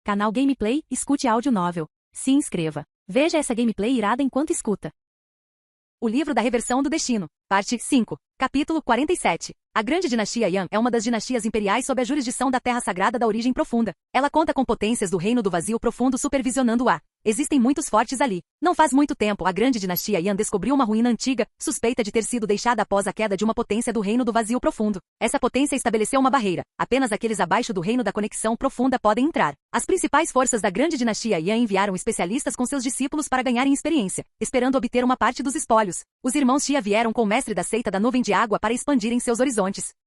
Canal Gameplay, escute áudio novel. Se inscreva. Veja essa gameplay irada enquanto escuta. O Livro da Reversão do Destino, Parte 5, Capítulo 47. A Grande Dinastia Yan é uma das dinastias imperiais sob a jurisdição da Terra Sagrada da Origem Profunda. Ela conta com potências do Reino do Vazio Profundo supervisionando-a. Existem muitos fortes ali. Não faz muito tempo, a Grande Dinastia Yan descobriu uma ruína antiga, suspeita de ter sido deixada após a queda de uma potência do Reino do Vazio Profundo. Essa potência estabeleceu uma barreira. Apenas aqueles abaixo do Reino da Conexão Profunda podem entrar. As principais forças da Grande Dinastia Yan enviaram especialistas com seus discípulos para ganharem experiência, esperando obter uma parte dos espólios. Os irmãos Xia vieram com o mestre da seita da Nuvem de Água para expandirem seus horizontes.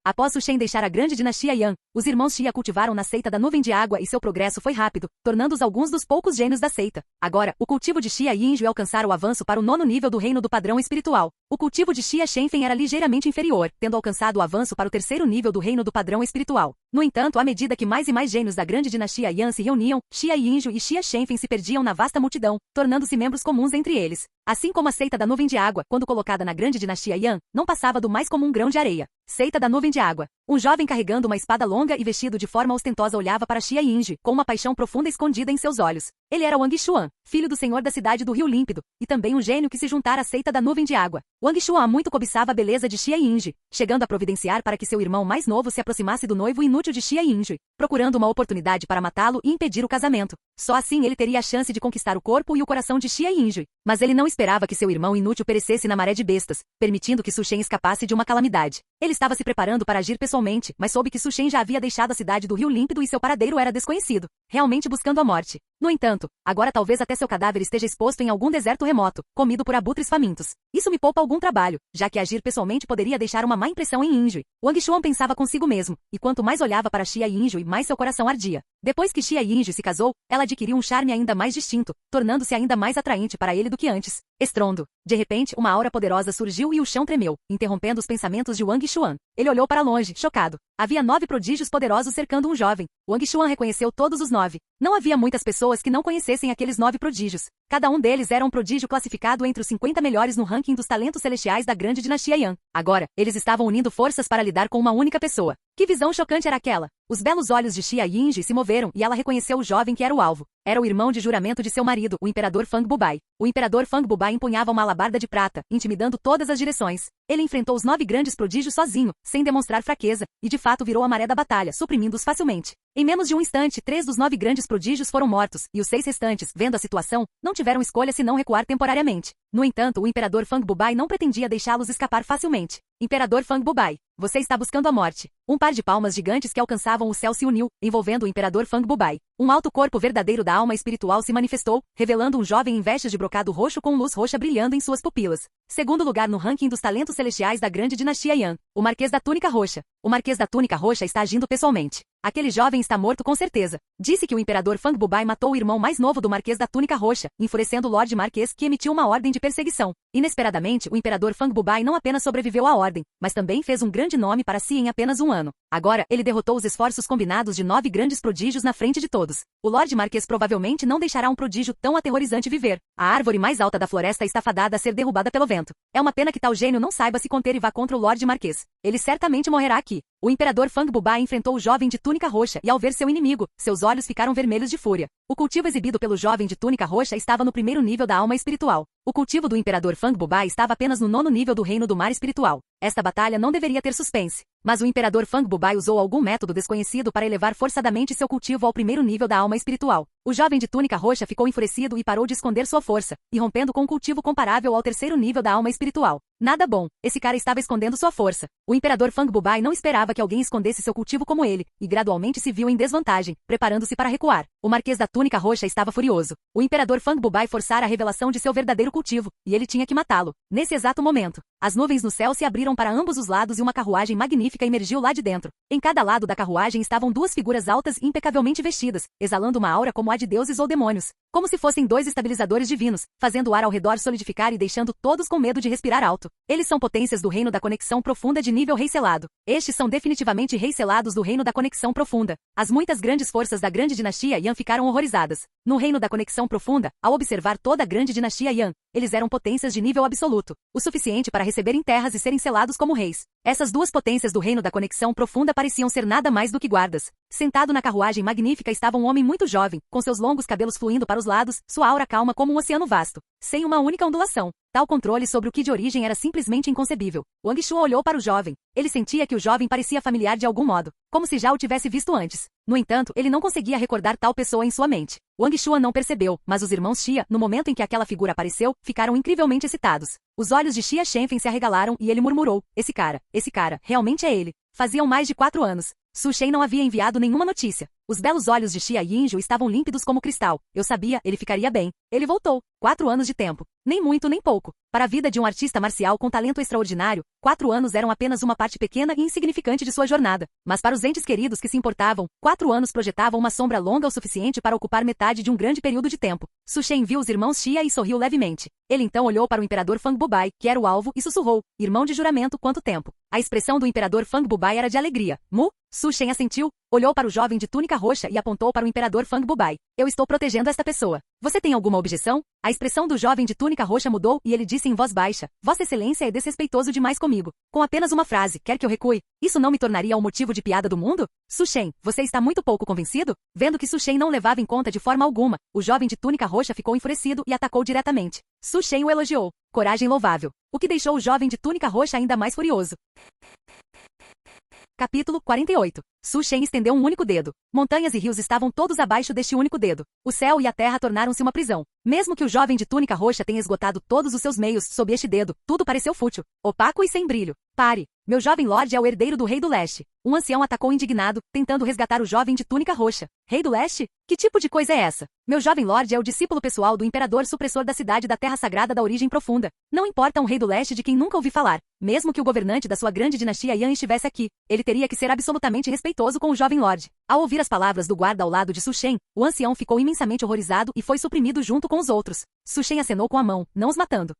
Após Su Shen deixar a Grande Dinastia Yan, os irmãos Xia cultivaram na seita da Nuvem de Água e seu progresso foi rápido, tornando-os alguns dos poucos gênios da seita. Agora, o cultivo de Xia Yinju alcançara o avanço para o 9º nível do reino do padrão espiritual. O cultivo de Xia Shenfen era ligeiramente inferior, tendo alcançado o avanço para o 3º nível do reino do padrão espiritual. No entanto, à medida que mais e mais gênios da Grande Dinastia Yan se reuniam, Xia Yinju e Xia Shenfen se perdiam na vasta multidão, tornando-se membros comuns entre eles. Assim como a seita da Nuvem de Água, quando colocada na Grande Dinastia Yan, não passava do mais comum grão de areia. Seita da Nuvem de Água. Um jovem carregando uma espada longa e vestido de forma ostentosa olhava para Xia Yinju, com uma paixão profunda escondida em seus olhos. Ele era Wang Xuan, filho do senhor da cidade do Rio Límpido, e também um gênio que se juntara à seita da Nuvem de Água. Wang Xuan muito cobiçava a beleza de Xia Yinju, chegando a providenciar para que seu irmão mais novo se aproximasse do noivo inútil de Xia Yinju, procurando uma oportunidade para matá-lo e impedir o casamento. Só assim ele teria a chance de conquistar o corpo e o coração de Xia Yinju. Mas ele não esperava que seu irmão inútil perecesse na maré de bestas, permitindo que Su Shen escapasse de uma calamidade. Ele estava se preparando para agir pessoalmente, mas soube que Su Shen já havia deixado a cidade do Rio Límpido e seu paradeiro era desconhecido, realmente buscando a morte. No entanto, agora talvez até seu cadáver esteja exposto em algum deserto remoto, comido por abutres famintos. Isso me poupa algum trabalho, já que agir pessoalmente poderia deixar uma má impressão em Yinju. Wang Xuan pensava consigo mesmo, e quanto mais olhava para Xia Yinju, mais seu coração ardia. Depois que Xia Yinju se casou, ela adquiriu um charme ainda mais distinto, tornando-se ainda mais atraente para ele do que antes. Estrondo. De repente, uma aura poderosa surgiu e o chão tremeu, interrompendo os pensamentos de Wang Xuan. Ele olhou para longe, chocado. Havia 9 prodígios poderosos cercando um jovem. Wang Xuan reconheceu todos os 9. Não havia muitas pessoas que não conhecessem aqueles 9 prodígios. Cada um deles era um prodígio classificado entre os 50 melhores no ranking dos talentos celestiais da Grande Dinastia Yan. Agora, eles estavam unindo forças para lidar com uma única pessoa. Que visão chocante era aquela? Os belos olhos de Xia Yinju se moveram e ela reconheceu o jovem que era o alvo. Era o irmão de juramento de seu marido, o Imperador Fang Bubai. O Imperador Fang Bubai empunhava uma alabarda de prata, intimidando todas as direções. Ele enfrentou os 9 grandes prodígios sozinho, sem demonstrar fraqueza, e de fato virou a maré da batalha, suprimindo-os facilmente. Em menos de um instante, 3 dos 9 grandes prodígios foram mortos, e os 6 restantes, vendo a situação, não tiveram escolha senão recuar temporariamente. No entanto, o Imperador Fang Bubai não pretendia deixá-los escapar facilmente. Imperador Fang Bubai, você está buscando a morte. Um par de palmas gigantes que alcançavam o céu se uniu, envolvendo o Imperador Fang Bubai. Um alto corpo verdadeiro da alma espiritual se manifestou, revelando um jovem em vestes de brocado roxo com luz roxa brilhando em suas pupilas. Segundo lugar no ranking dos talentos celestiais da Grande Dinastia Yan, o Marquês da Túnica Roxa. O Marquês da Túnica Roxa está agindo pessoalmente. Aquele jovem está morto com certeza. Disse que o Imperador Fang Bubai matou o irmão mais novo do Marquês da Túnica Roxa, enfurecendo o Lorde Marquês que emitiu uma ordem de perseguição. Inesperadamente, o Imperador Fang Bubai não apenas sobreviveu à ordem, mas também fez um grande nome para si em apenas um ano. Agora, ele derrotou os esforços combinados de 9 grandes prodígios na frente de todos. O Lorde Marquês provavelmente não deixará um prodígio tão aterrorizante viver. A árvore mais alta da floresta está fadada a ser derrubada pelo vento. É uma pena que tal gênio não saiba se conter e vá contra o Lorde Marquês. Ele certamente morrerá aqui. O Imperador Fang Bubai enfrentou o jovem de túnica roxa e ao ver seu inimigo, seus olhos ficaram vermelhos de fúria. O cultivo exibido pelo jovem de túnica roxa estava no 1º nível da alma espiritual. O cultivo do Imperador Fang Bubai estava apenas no 9º nível do reino do mar espiritual. Esta batalha não deveria ter suspense. Mas o Imperador Fang Bubai usou algum método desconhecido para elevar forçadamente seu cultivo ao 1º nível da alma espiritual. O jovem de túnica roxa ficou enfurecido e parou de esconder sua força, irrompendo com um cultivo comparável ao 3º nível da alma espiritual. Nada bom, esse cara estava escondendo sua força. O Imperador Fang Bubai não esperava que alguém escondesse seu cultivo como ele, e gradualmente se viu em desvantagem, preparando-se para recuar. O Marquês da Túnica Roxa estava furioso. O Imperador Fang Bubai forçara a revelação de seu verdadeiro cultivo, e ele tinha que matá-lo. Nesse exato momento, as nuvens no céu se abriram para ambos os lados e uma carruagem magnífica emergiu lá de dentro. Em cada lado da carruagem estavam 2 figuras altas e impecavelmente vestidas, exalando uma aura como a de deuses ou demônios. como se fossem dois estabilizadores divinos, fazendo o ar ao redor solidificar e deixando todos com medo de respirar alto. Eles são potências do reino da conexão profunda de nível rei selado. Estes são definitivamente reis selados do reino da conexão profunda. As muitas grandes forças da grande dinastia Yan ficaram horrorizadas. No reino da conexão profunda, ao observar toda a grande dinastia Yan, eles eram potências de nível absoluto, o suficiente para receberem terras e serem selados como reis. Essas duas potências do reino da conexão profunda pareciam ser nada mais do que guardas. Sentado na carruagem magnífica estava um homem muito jovem, com seus longos cabelos fluindo para os lados, sua aura calma como um oceano vasto, sem uma única ondulação. Tal controle sobre o que de origem era simplesmente inconcebível. Wang Shuan olhou para o jovem. Ele sentia que o jovem parecia familiar de algum modo, como se já o tivesse visto antes. No entanto, ele não conseguia recordar tal pessoa em sua mente. Wang Shuan não percebeu, mas os irmãos Xia, no momento em que aquela figura apareceu, ficaram incrivelmente excitados. Os olhos de Xia Shenfen se arregalaram e ele murmurou: esse cara, realmente é ele. Faziam mais de 4 anos. Su Shen não havia enviado nenhuma notícia. Os belos olhos de Xia Yinju estavam límpidos como cristal. Eu sabia, ele ficaria bem. Ele voltou. 4 anos de tempo. Nem muito nem pouco. Para a vida de um artista marcial com talento extraordinário, 4 anos eram apenas uma parte pequena e insignificante de sua jornada. Mas para os entes queridos que se importavam, 4 anos projetavam uma sombra longa o suficiente para ocupar metade de um grande período de tempo. Su Shen viu os irmãos Xia e sorriu levemente. Ele então olhou para o imperador Fang Bubai, que era o alvo, e sussurrou: irmão de juramento, quanto tempo? A expressão do imperador Fang Bubai era de alegria. Mu? Su Shen assentiu, olhou para o jovem de túnica roxa e apontou para o imperador Fang Bubai. Eu estou protegendo esta pessoa. Você tem alguma objeção? A expressão do jovem de túnica roxa mudou e ele disse em voz baixa: Vossa Excelência é desrespeitoso demais comigo. Com apenas uma frase, quer que eu recue? Isso não me tornaria um motivo de piada do mundo? Su Shen, você está muito pouco convencido? Vendo que Su Shen não levava em conta de forma alguma, o jovem de túnica roxa ficou enfurecido e atacou diretamente. Su Shen o elogiou. Coragem louvável. O que deixou o jovem de túnica roxa ainda mais furioso. Capítulo 48. Su Shen estendeu um único dedo. Montanhas e rios estavam todos abaixo deste único dedo. O céu e a terra tornaram-se uma prisão. Mesmo que o jovem de túnica roxa tenha esgotado todos os seus meios sob este dedo, tudo pareceu fútil, opaco e sem brilho. Pare! Meu jovem lorde é o herdeiro do rei do leste. Um ancião atacou indignado, tentando resgatar o jovem de túnica roxa. Rei do leste? Que tipo de coisa é essa? Meu jovem lorde é o discípulo pessoal do imperador supressor da cidade da terra sagrada da origem profunda. Não importa um rei do leste de quem nunca ouvi falar. Mesmo que o governante da sua grande dinastia Yan estivesse aqui, ele teria que ser absolutamente respeitoso com o jovem lorde. Ao ouvir as palavras do guarda ao lado de Su Shen, o ancião ficou imensamente horrorizado e foi suprimido junto com os outros. Su Shen acenou com a mão, não os matando.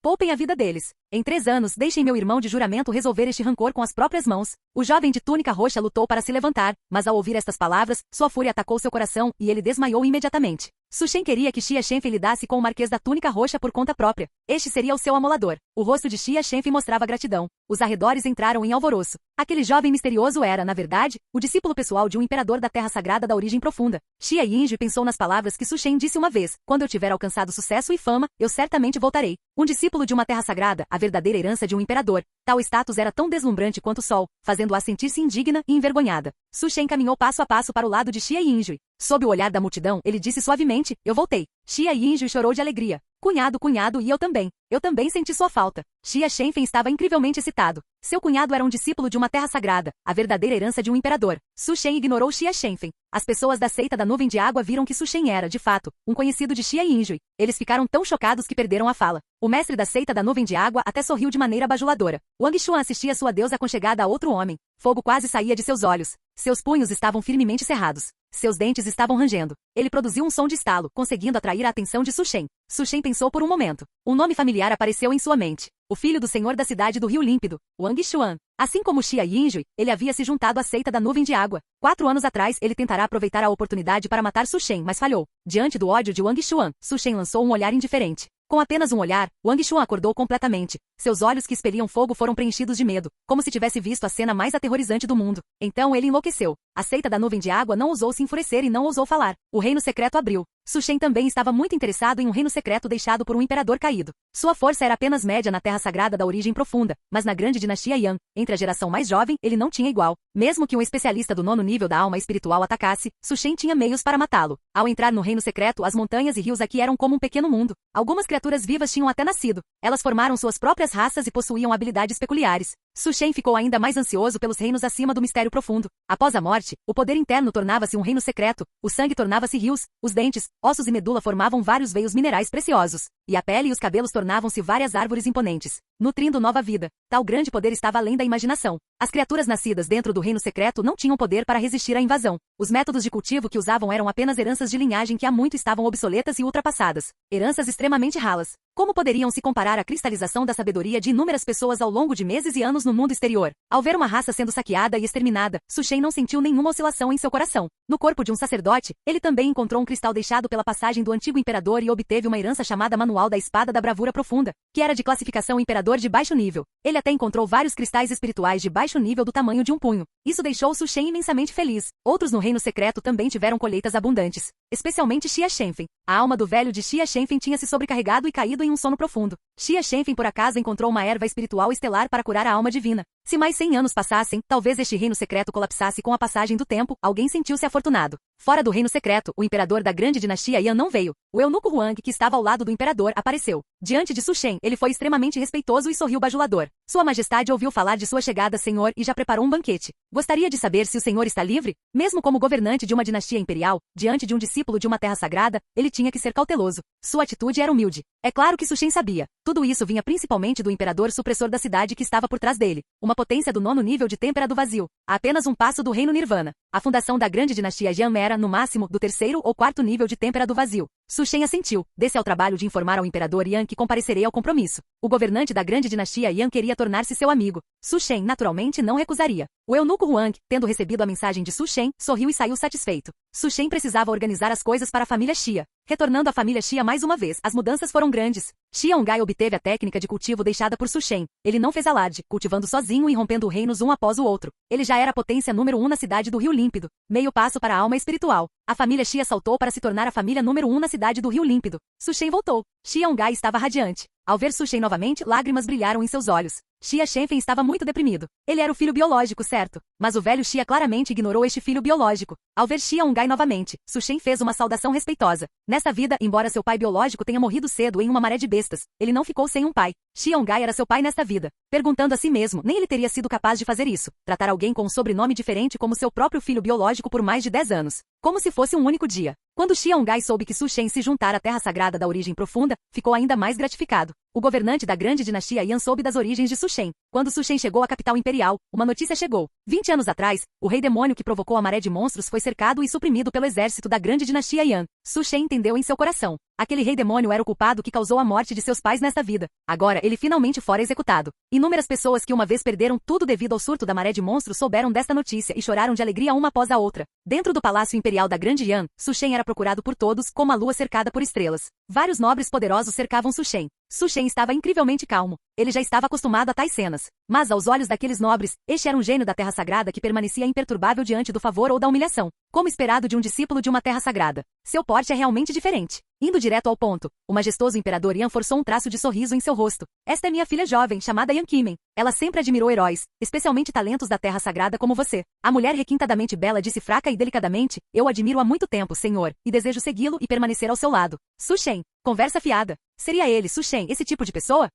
Poupem a vida deles. Em 3 anos, deixem meu irmão de juramento resolver este rancor com as próprias mãos. O jovem de túnica roxa lutou para se levantar, mas ao ouvir estas palavras, sua fúria atacou seu coração e ele desmaiou imediatamente. Su Shen queria que Xia Shenfen lidasse com o Marquês da Túnica Roxa por conta própria. Este seria o seu amolador. O rosto de Xia Shenfen mostrava gratidão. Os arredores entraram em alvoroço. Aquele jovem misterioso era, na verdade, o discípulo pessoal de um imperador da Terra Sagrada da origem profunda. Xia Yinju pensou nas palavras que Su Shen disse uma vez: quando eu tiver alcançado sucesso e fama, eu certamente voltarei. Um discípulo de uma terra sagrada, a verdadeira herança de um imperador. Tal status era tão deslumbrante quanto o sol, fazendo-a sentir-se indigna e envergonhada. Su Shen caminhou passo a passo para o lado de Xia Yinju. Sob o olhar da multidão, ele disse suavemente: eu voltei. Xia Yinju chorou de alegria. Cunhado, e eu também. Eu também senti sua falta. Xia Shenfen estava incrivelmente excitado. Seu cunhado era um discípulo de uma terra sagrada, a verdadeira herança de um imperador. Su Shen ignorou Xia Shenfen. As pessoas da seita da nuvem de água viram que Su Shen era, de fato, um conhecido de Xia Yinju. Eles ficaram tão chocados que perderam a fala. O mestre da seita da nuvem de água até sorriu de maneira bajuladora. Wang Shuan assistia sua deusa aconchegada a outro homem. Fogo quase saía de seus olhos. Seus punhos estavam firmemente cerrados. Seus dentes estavam rangendo. Ele produziu um som de estalo, conseguindo atrair a atenção de Su Shen. Su Shen pensou por um momento. Um nome familiar apareceu em sua mente. O filho do senhor da cidade do Rio Límpido, Wang Shuan. Assim como Xia Yinju, ele havia se juntado à seita da nuvem de água. 4 anos atrás, ele tentará aproveitar a oportunidade para matar Su Shen, mas falhou. Diante do ódio de Wang Shuan, Su Shen lançou um olhar indiferente. Com apenas um olhar, Wang Shuan acordou completamente. Seus olhos que expeliam fogo foram preenchidos de medo, como se tivesse visto a cena mais aterrorizante do mundo. Então ele enlouqueceu. A seita da nuvem de água não ousou se enfurecer e não ousou falar. O reino secreto abriu. Su Shen também estava muito interessado em um reino secreto deixado por um imperador caído. Sua força era apenas média na terra sagrada da origem profunda, mas na grande dinastia Yan, entre a geração mais jovem, ele não tinha igual. Mesmo que um especialista do 9º nível da alma espiritual atacasse, Su Shen tinha meios para matá-lo. Ao entrar no reino secreto, as montanhas e rios aqui eram como um pequeno mundo. Algumas criaturas vivas tinham até nascido. Elas formaram suas próprias raças e possuíam habilidades peculiares. Su Shen ficou ainda mais ansioso pelos reinos acima do mistério profundo. Após a morte, o poder interno tornava-se um reino secreto, o sangue tornava-se rios, os dentes, ossos e medula formavam vários veios minerais preciosos. e a pele e os cabelos tornavam-se várias árvores imponentes, nutrindo nova vida. Tal grande poder estava além da imaginação. As criaturas nascidas dentro do reino secreto não tinham poder para resistir à invasão. Os métodos de cultivo que usavam eram apenas heranças de linhagem que há muito estavam obsoletas e ultrapassadas. Heranças extremamente ralas. Como poderiam se comparar à cristalização da sabedoria de inúmeras pessoas ao longo de meses e anos no mundo exterior? Ao ver uma raça sendo saqueada e exterminada, Su Shen não sentiu nenhuma oscilação em seu coração. No corpo de um sacerdote, ele também encontrou um cristal deixado pela passagem do antigo imperador e obteve uma herança chamada Manual da Espada da Bravura Profunda, que era de classificação imperador de baixo nível. Ele até encontrou vários cristais espirituais de baixo nível do tamanho de um punho. Isso deixou Su Shen imensamente feliz. Outros no reino secreto também tiveram colheitas abundantes, especialmente Xia Shenfen. A alma do velho de Xia Shenfen tinha se sobrecarregado e caído em um sono profundo. Xia Shenfen por acaso encontrou uma erva espiritual estelar para curar a alma divina. Se mais 100 anos passassem, talvez este reino secreto colapsasse com a passagem do tempo. Alguém sentiu-se afortunado. Fora do reino secreto, o imperador da grande dinastia Yan não veio. O eunuco Huang, que estava ao lado do imperador, apareceu. Diante de Su Shen, ele foi extremamente respeitoso e sorriu bajulador. Sua majestade ouviu falar de sua chegada, senhor, e já preparou um banquete. Gostaria de saber se o senhor está livre? Mesmo como governante de uma dinastia imperial, diante de um discípulo de uma terra sagrada, ele tinha que ser cauteloso. Sua atitude era humilde. É claro que Su Shen sabia. Tudo isso vinha principalmente do imperador supressor da cidade que estava por trás dele. Uma potência do 9º nível de têmpera do vazio. A apenas um passo do reino Nirvana. A fundação da grande dinastia Yan era, no máximo, do 3º ou 4º nível de têmpera do vazio. Su Shen assentiu. Desse ao trabalho de informar ao imperador Yan que comparecerei ao compromisso. O governante da grande dinastia Yan queria tornar-se seu amigo. Su Shen, naturalmente, não recusaria. O eunuco Huang, tendo recebido a mensagem de Su Shen, sorriu e saiu satisfeito. Su Shen precisava organizar as coisas para a família Xia. Retornando à família Xia mais uma vez, as mudanças foram grandes. Xia Ongai obteve a técnica de cultivo deixada por Su Shen. Ele não fez alarde, cultivando sozinho e rompendo reinos um após o outro. Ele já era a potência número 1 na cidade do Rio Límpido. Meio passo para a alma espiritual. A família Xia saltou para se tornar a família número 1 na cidade do Rio Límpido. Su Shen voltou. Xia Ongai estava radiante. Ao ver Su Shen novamente, lágrimas brilharam em seus olhos. Xia Shenfen estava muito deprimido. Ele era o filho biológico, certo? Mas o velho Xia claramente ignorou este filho biológico. Ao ver Xia Ongai novamente, Su Shen fez uma saudação respeitosa. Nessa vida, embora seu pai biológico tenha morrido cedo em uma maré de bestas, ele não ficou sem um pai. Xia Ongai era seu pai nesta vida. Perguntando a si mesmo, nem ele teria sido capaz de fazer isso. Tratar alguém com um sobrenome diferente como seu próprio filho biológico por mais de 10 anos. Como se fosse um único dia. Quando Xia Ongai soube que Su Shen se juntara à terra sagrada da origem profunda, ficou ainda mais gratificado. O governante da grande dinastia Yan soube das origens de Su Shen. Quando Su Shen chegou à capital imperial, uma notícia chegou. 20 anos atrás, o rei demônio que provocou a maré de monstros foi cercado e suprimido pelo exército da grande dinastia Yan. Su Shen entendeu em seu coração. Aquele rei demônio era o culpado que causou a morte de seus pais nesta vida. Agora, ele finalmente fora executado. Inúmeras pessoas que uma vez perderam tudo devido ao surto da maré de monstros souberam desta notícia e choraram de alegria uma após a outra. Dentro do palácio imperial da grande Yan, Su Shen era procurado por todos, como a lua cercada por estrelas. Vários nobres poderosos cercavam Su Shen. Su Shen estava incrivelmente calmo. Ele já estava acostumado a tais cenas. Mas, aos olhos daqueles nobres, este era um gênio da terra sagrada que permanecia imperturbável diante do favor ou da humilhação. Como esperado de um discípulo de uma terra sagrada. Seu porte é realmente diferente. Indo direto ao ponto, o majestoso imperador Yan forçou um traço de sorriso em seu rosto. Esta é minha filha jovem, chamada Yan Qimen. Ela sempre admirou heróis, especialmente talentos da terra sagrada como você. A mulher requintadamente bela disse fraca e delicadamente, eu o admiro há muito tempo, senhor, e desejo segui-lo e permanecer ao seu lado. Su Shen. Conversa fiada. Seria ele, Su Shen, esse tipo de pessoa?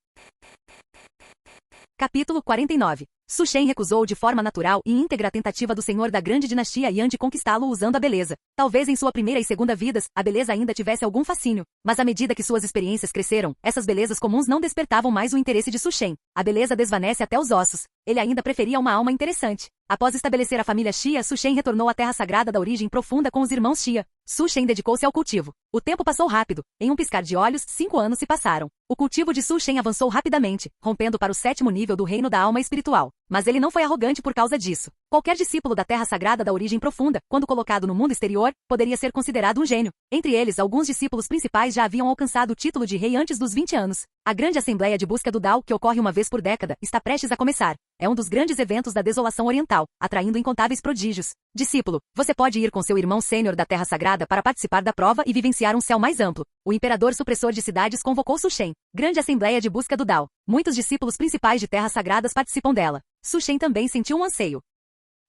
Capítulo 49. Su Shen recusou de forma natural e íntegra a tentativa do senhor da grande dinastia Yan de conquistá-lo usando a beleza. Talvez em sua primeira e segunda vidas, a beleza ainda tivesse algum fascínio. Mas à medida que suas experiências cresceram, essas belezas comuns não despertavam mais o interesse de Su Shen. A beleza desvanece até os ossos. Ele ainda preferia uma alma interessante. Após estabelecer a família Xia, Su Shen retornou à terra sagrada da origem profunda com os irmãos Xia. Su Shen dedicou-se ao cultivo. O tempo passou rápido. Em um piscar de olhos, 5 anos se passaram. O cultivo de Su Shen avançou rapidamente, rompendo para o 7º nível do reino da alma espiritual. Mas ele não foi arrogante por causa disso. Qualquer discípulo da terra sagrada da origem profunda, quando colocado no mundo exterior, poderia ser considerado um gênio. Entre eles, alguns discípulos principais já haviam alcançado o título de rei antes dos 20 anos. A grande assembleia de busca do Dao, que ocorre uma vez por década, está prestes a começar. É um dos grandes eventos da desolação oriental, atraindo incontáveis prodígios. Discípulo, você pode ir com seu irmão sênior da Terra Sagrada para participar da prova e vivenciar um céu mais amplo. O imperador supressor de cidades convocou Su Shen. Grande assembleia de busca do Dao. Muitos discípulos principais de terras sagradas participam dela. Su Shen também sentiu um anseio.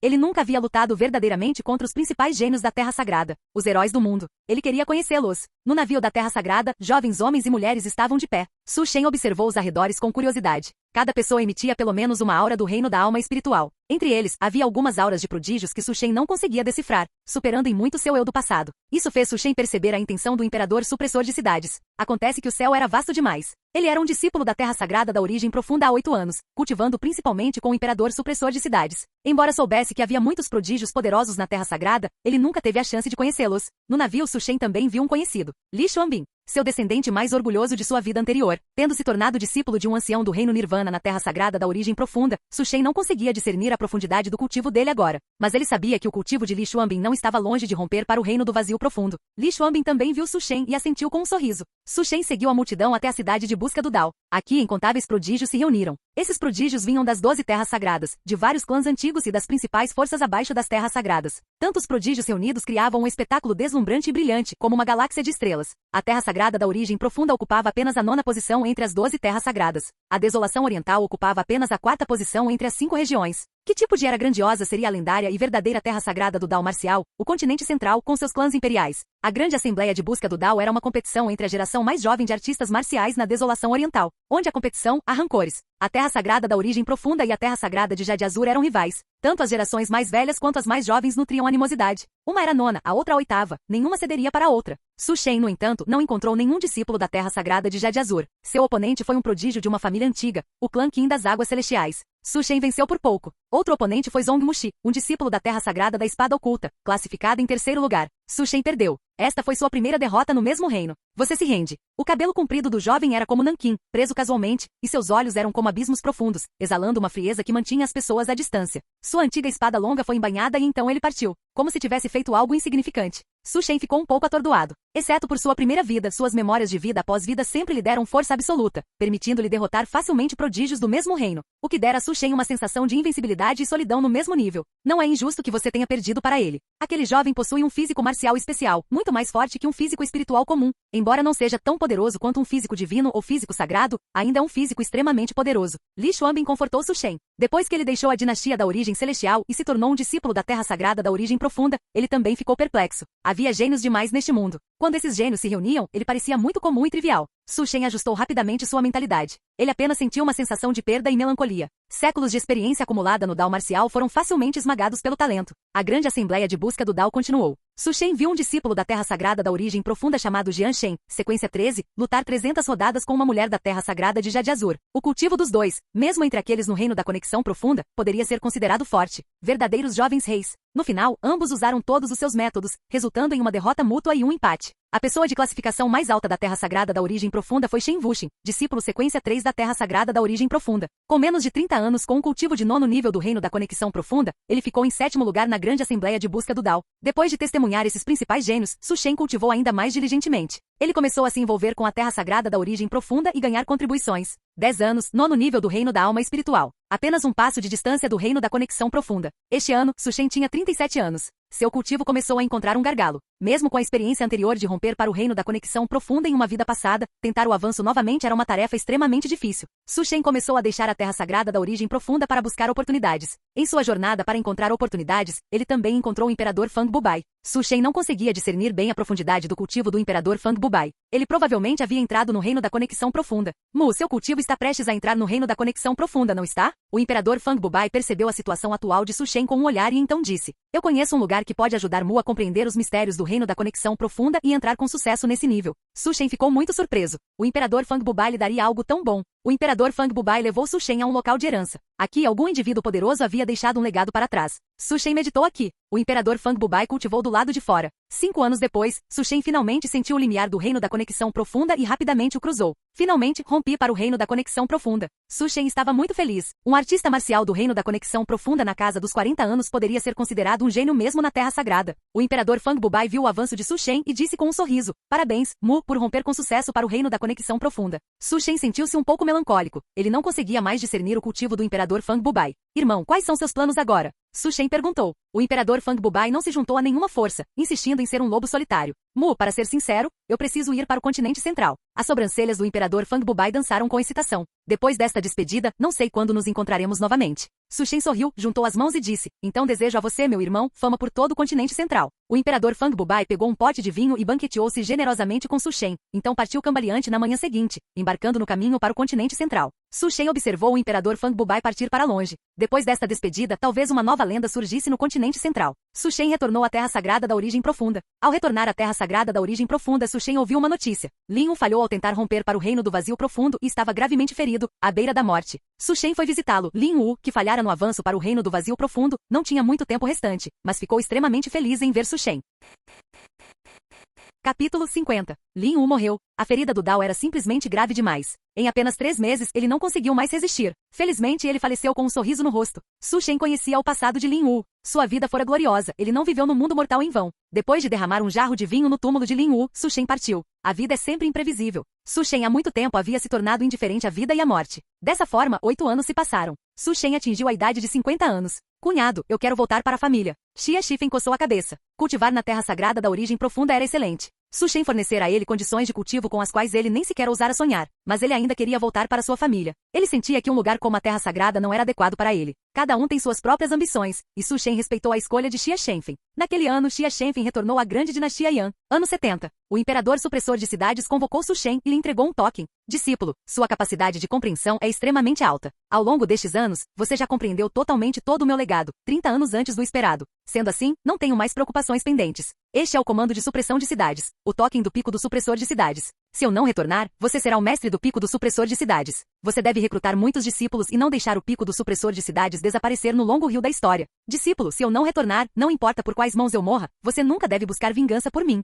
Ele nunca havia lutado verdadeiramente contra os principais gênios da Terra Sagrada, os heróis do mundo. Ele queria conhecê-los. No navio da Terra Sagrada, jovens homens e mulheres estavam de pé. Su Shen observou os arredores com curiosidade. Cada pessoa emitia pelo menos uma aura do reino da alma espiritual. Entre eles, havia algumas auras de prodígios que Su Shen não conseguia decifrar, superando em muito seu eu do passado. Isso fez Su Shen perceber a intenção do imperador supressor de cidades. Acontece que o céu era vasto demais. Ele era um discípulo da Terra Sagrada da origem profunda há 8 anos, cultivando principalmente com o imperador supressor de cidades. Embora soubesse que havia muitos prodígios poderosos na Terra Sagrada, ele nunca teve a chance de conhecê-los. No navio, Su Shen também viu um conhecido, Li Xuanbin, seu descendente mais orgulhoso de sua vida anterior. Tendo se tornado discípulo de um ancião do reino Nirvana na Terra Sagrada da origem profunda, Su Shen não conseguia discernir a profundidade do cultivo dele agora. Mas ele sabia que o cultivo de Li Xuanbin não estava longe de romper para o reino do vazio profundo. Li Xuanbin também viu Su Shen e assentiu com um sorriso. Su Shen seguiu a multidão até a cidade de busca do Dao. Aqui incontáveis prodígios se reuniram. Esses prodígios vinham das 12 terras sagradas, de vários clãs antigos e das principais forças abaixo das terras sagradas. Tantos prodígios reunidos criavam um espetáculo deslumbrante e brilhante, como uma galáxia de estrelas. A Terra Sagrada da origem profunda ocupava apenas a 9ª posição entre as 12 terras sagradas. A Desolação Oriental ocupava apenas a 4ª posição entre as 5 regiões. Que tipo de era grandiosa seria a lendária e verdadeira Terra Sagrada do Dao Marcial, o continente central, com seus clãs imperiais? A grande assembleia de busca do Dao era uma competição entre a geração mais jovem de artistas marciais na Desolação Oriental, onde a competição há rancores. A Terra Sagrada da origem profunda e a Terra Sagrada de Jade Azur eram rivais. Tanto as gerações mais velhas quanto as mais jovens nutriam animosidade. Uma era 9ª, a outra a 8ª, nenhuma cederia para a outra. Su Shen, no entanto, não encontrou nenhum discípulo da Terra Sagrada de Jade Azur. Seu oponente foi um prodígio de uma família antiga, o clã Qin das Águas Celestiais. Su Shen venceu por pouco. Outro oponente foi Zhong Mushi, um discípulo da Terra Sagrada da Espada Oculta, classificado em 3º lugar. Su Shen perdeu. Esta foi sua primeira derrota no mesmo reino. Você se rende. O cabelo comprido do jovem era como nanquim, preso casualmente, e seus olhos eram como abismos profundos, exalando uma frieza que mantinha as pessoas à distância. Sua antiga espada longa foi embainhada e então ele partiu, como se tivesse feito algo insignificante. Su Shen ficou um pouco atordoado. Exceto por sua primeira vida, suas memórias de vida após vida sempre lhe deram força absoluta, permitindo-lhe derrotar facilmente prodígios do mesmo reino, o que dera a Su Shen uma sensação de invencibilidade e solidão no mesmo nível. Não é injusto que você tenha perdido para ele. Aquele jovem possui um físico marcial especial, muito mais forte que um físico espiritual comum. Embora não seja tão poderoso quanto um físico divino ou físico sagrado, ainda é um físico extremamente poderoso. Li Xuanbin confortou Su Shen. Depois que ele deixou a dinastia da origem celestial e se tornou um discípulo da Terra Sagrada da origem profunda, ele também ficou perplexo. Havia gênios demais neste mundo. Quando esses gênios se reuniam, ele parecia muito comum e trivial. Su Shen ajustou rapidamente sua mentalidade. Ele apenas sentiu uma sensação de perda e melancolia. Séculos de experiência acumulada no Dao marcial foram facilmente esmagados pelo talento. A grande assembleia de busca do Dao continuou. Su Shen viu um discípulo da Terra Sagrada da origem profunda chamado Jian Shen, sequência 13, lutar 300 rodadas com uma mulher da Terra Sagrada de Jade Azur. O cultivo dos dois, mesmo entre aqueles no reino da conexão profunda, poderia ser considerado forte. Verdadeiros jovens reis. No final, ambos usaram todos os seus métodos, resultando em uma derrota mútua e um empate. A pessoa de classificação mais alta da Terra Sagrada da origem profunda foi Shen Wuxin, discípulo sequência 3 da Terra Sagrada da origem profunda. Com menos de 30 anos com um cultivo de 9º nível do reino da conexão profunda, ele ficou em 7º lugar na grande assembleia de busca do Dao. Depois de testemunhar esses principais gênios, Su Shen cultivou ainda mais diligentemente. Ele começou a se envolver com a Terra Sagrada da origem profunda e ganhar contribuições. 10 anos, 9º nível do reino da alma espiritual. Apenas um passo de distância do reino da conexão profunda. Este ano, Su Shen tinha 37 anos. Seu cultivo começou a encontrar um gargalo. Mesmo com a experiência anterior de romper para o reino da conexão profunda em uma vida passada, tentar o avanço novamente era uma tarefa extremamente difícil. Su Shen começou a deixar a Terra Sagrada da origem profunda para buscar oportunidades. Em sua jornada para encontrar oportunidades, ele também encontrou o Imperador Fang Bubai. Su Shen não conseguia discernir bem a profundidade do cultivo do Imperador Fang Bubai. Ele provavelmente havia entrado no reino da conexão profunda. Seu cultivo está prestes a entrar no reino da conexão profunda, não está? O Imperador Fang Bubai percebeu a situação atual de Su Shen com um olhar e então disse: Eu conheço um lugar que pode ajudar Mu a compreender os mistérios do reino da conexão profunda e entrar com sucesso nesse nível. Su Shen ficou muito surpreso. O Imperador Fang Bubai lhe daria algo tão bom. O Imperador Fang Bubai levou Su Shen a um local de herança. Aqui, algum indivíduo poderoso havia deixado um legado para trás. Su Shen meditou aqui. O Imperador Fang Bubai cultivou do lado de fora. 5 anos depois, Su Shen finalmente sentiu o limiar do reino da conexão profunda e rapidamente o cruzou. Finalmente, rompi para o reino da conexão profunda. Su Shen estava muito feliz. Um artista marcial do reino da conexão profunda na casa dos 40 anos poderia ser considerado um gênio mesmo na Terra Sagrada. O Imperador Fang Bubai viu o avanço de Su Shen e disse com um sorriso: Parabéns, Mu, por romper com sucesso para o reino da conexão profunda. Su Shen sentiu-se um pouco melancólico. Ele não conseguia mais discernir o cultivo do Imperador Fang Bubai. Irmão, quais são seus planos agora? Su Shen perguntou. O imperador Fang Bubai não se juntou a nenhuma força, insistindo em ser um lobo solitário. Para ser sincero, eu preciso ir para o continente central. As sobrancelhas do imperador Fang Bubai dançaram com excitação. Depois desta despedida, não sei quando nos encontraremos novamente. Su Shen sorriu, juntou as mãos e disse, então desejo a você, meu irmão, fama por todo o continente central. O imperador Fang Bubai pegou um pote de vinho e banqueteou-se generosamente com Su Shen, então partiu cambaleante na manhã seguinte, embarcando no caminho para o continente central. Su Shen observou o imperador Fang Bubai partir para longe. Depois desta despedida, talvez uma nova lenda surgisse no continente central. Su Shen retornou à Terra Sagrada da Origem Profunda. Ao retornar à Terra Sagrada da Origem Profunda, Su Shen ouviu uma notícia. Lin Yu falhou ao tentar romper para o Reino do Vazio Profundo e estava gravemente ferido, à beira da morte. Su Shen foi visitá-lo. Lin Yu, que falhara no avanço para o Reino do Vazio Profundo, não tinha muito tempo restante, mas ficou extremamente feliz em ver Su Shen. Capítulo 50. Lin Yu morreu. A ferida do Dao era simplesmente grave demais. Em apenas 3 meses, ele não conseguiu mais resistir. Felizmente, ele faleceu com um sorriso no rosto. Su Shen conhecia o passado de Lin Yu. Sua vida fora gloriosa, ele não viveu no mundo mortal em vão. Depois de derramar um jarro de vinho no túmulo de Lin Yu, Su Shen partiu. A vida é sempre imprevisível. Su Shen há muito tempo havia se tornado indiferente à vida e à morte. Dessa forma, 8 anos se passaram. Su Shen atingiu a idade de 50 anos. Cunhado, eu quero voltar para a família. Xia Shifen coçou a cabeça. Cultivar na Terra Sagrada da Origem Profunda era excelente. Su Shen fornecera a ele condições de cultivo com as quais ele nem sequer ousara sonhar, mas ele ainda queria voltar para sua família. Ele sentia que um lugar como a Terra Sagrada não era adequado para ele. Cada um tem suas próprias ambições, e Su Shen respeitou a escolha de Xia Shenfen. Naquele ano, Xia Shenfen retornou à grande dinastia Yan. Ano 70. O imperador supressor de cidades convocou Su Shen e lhe entregou um token. Discípulo, sua capacidade de compreensão é extremamente alta. Ao longo destes anos, você já compreendeu totalmente todo o meu legado, 30 anos antes do esperado. Sendo assim, não tenho mais preocupações pendentes. Este é o comando de supressão de cidades, o token do pico do supressor de cidades. Se eu não retornar, você será o mestre do pico do supressor de cidades. Você deve recrutar muitos discípulos e não deixar o pico do supressor de cidades desaparecer no longo rio da história. Discípulo, se eu não retornar, não importa por quais mãos eu morra, você nunca deve buscar vingança por mim.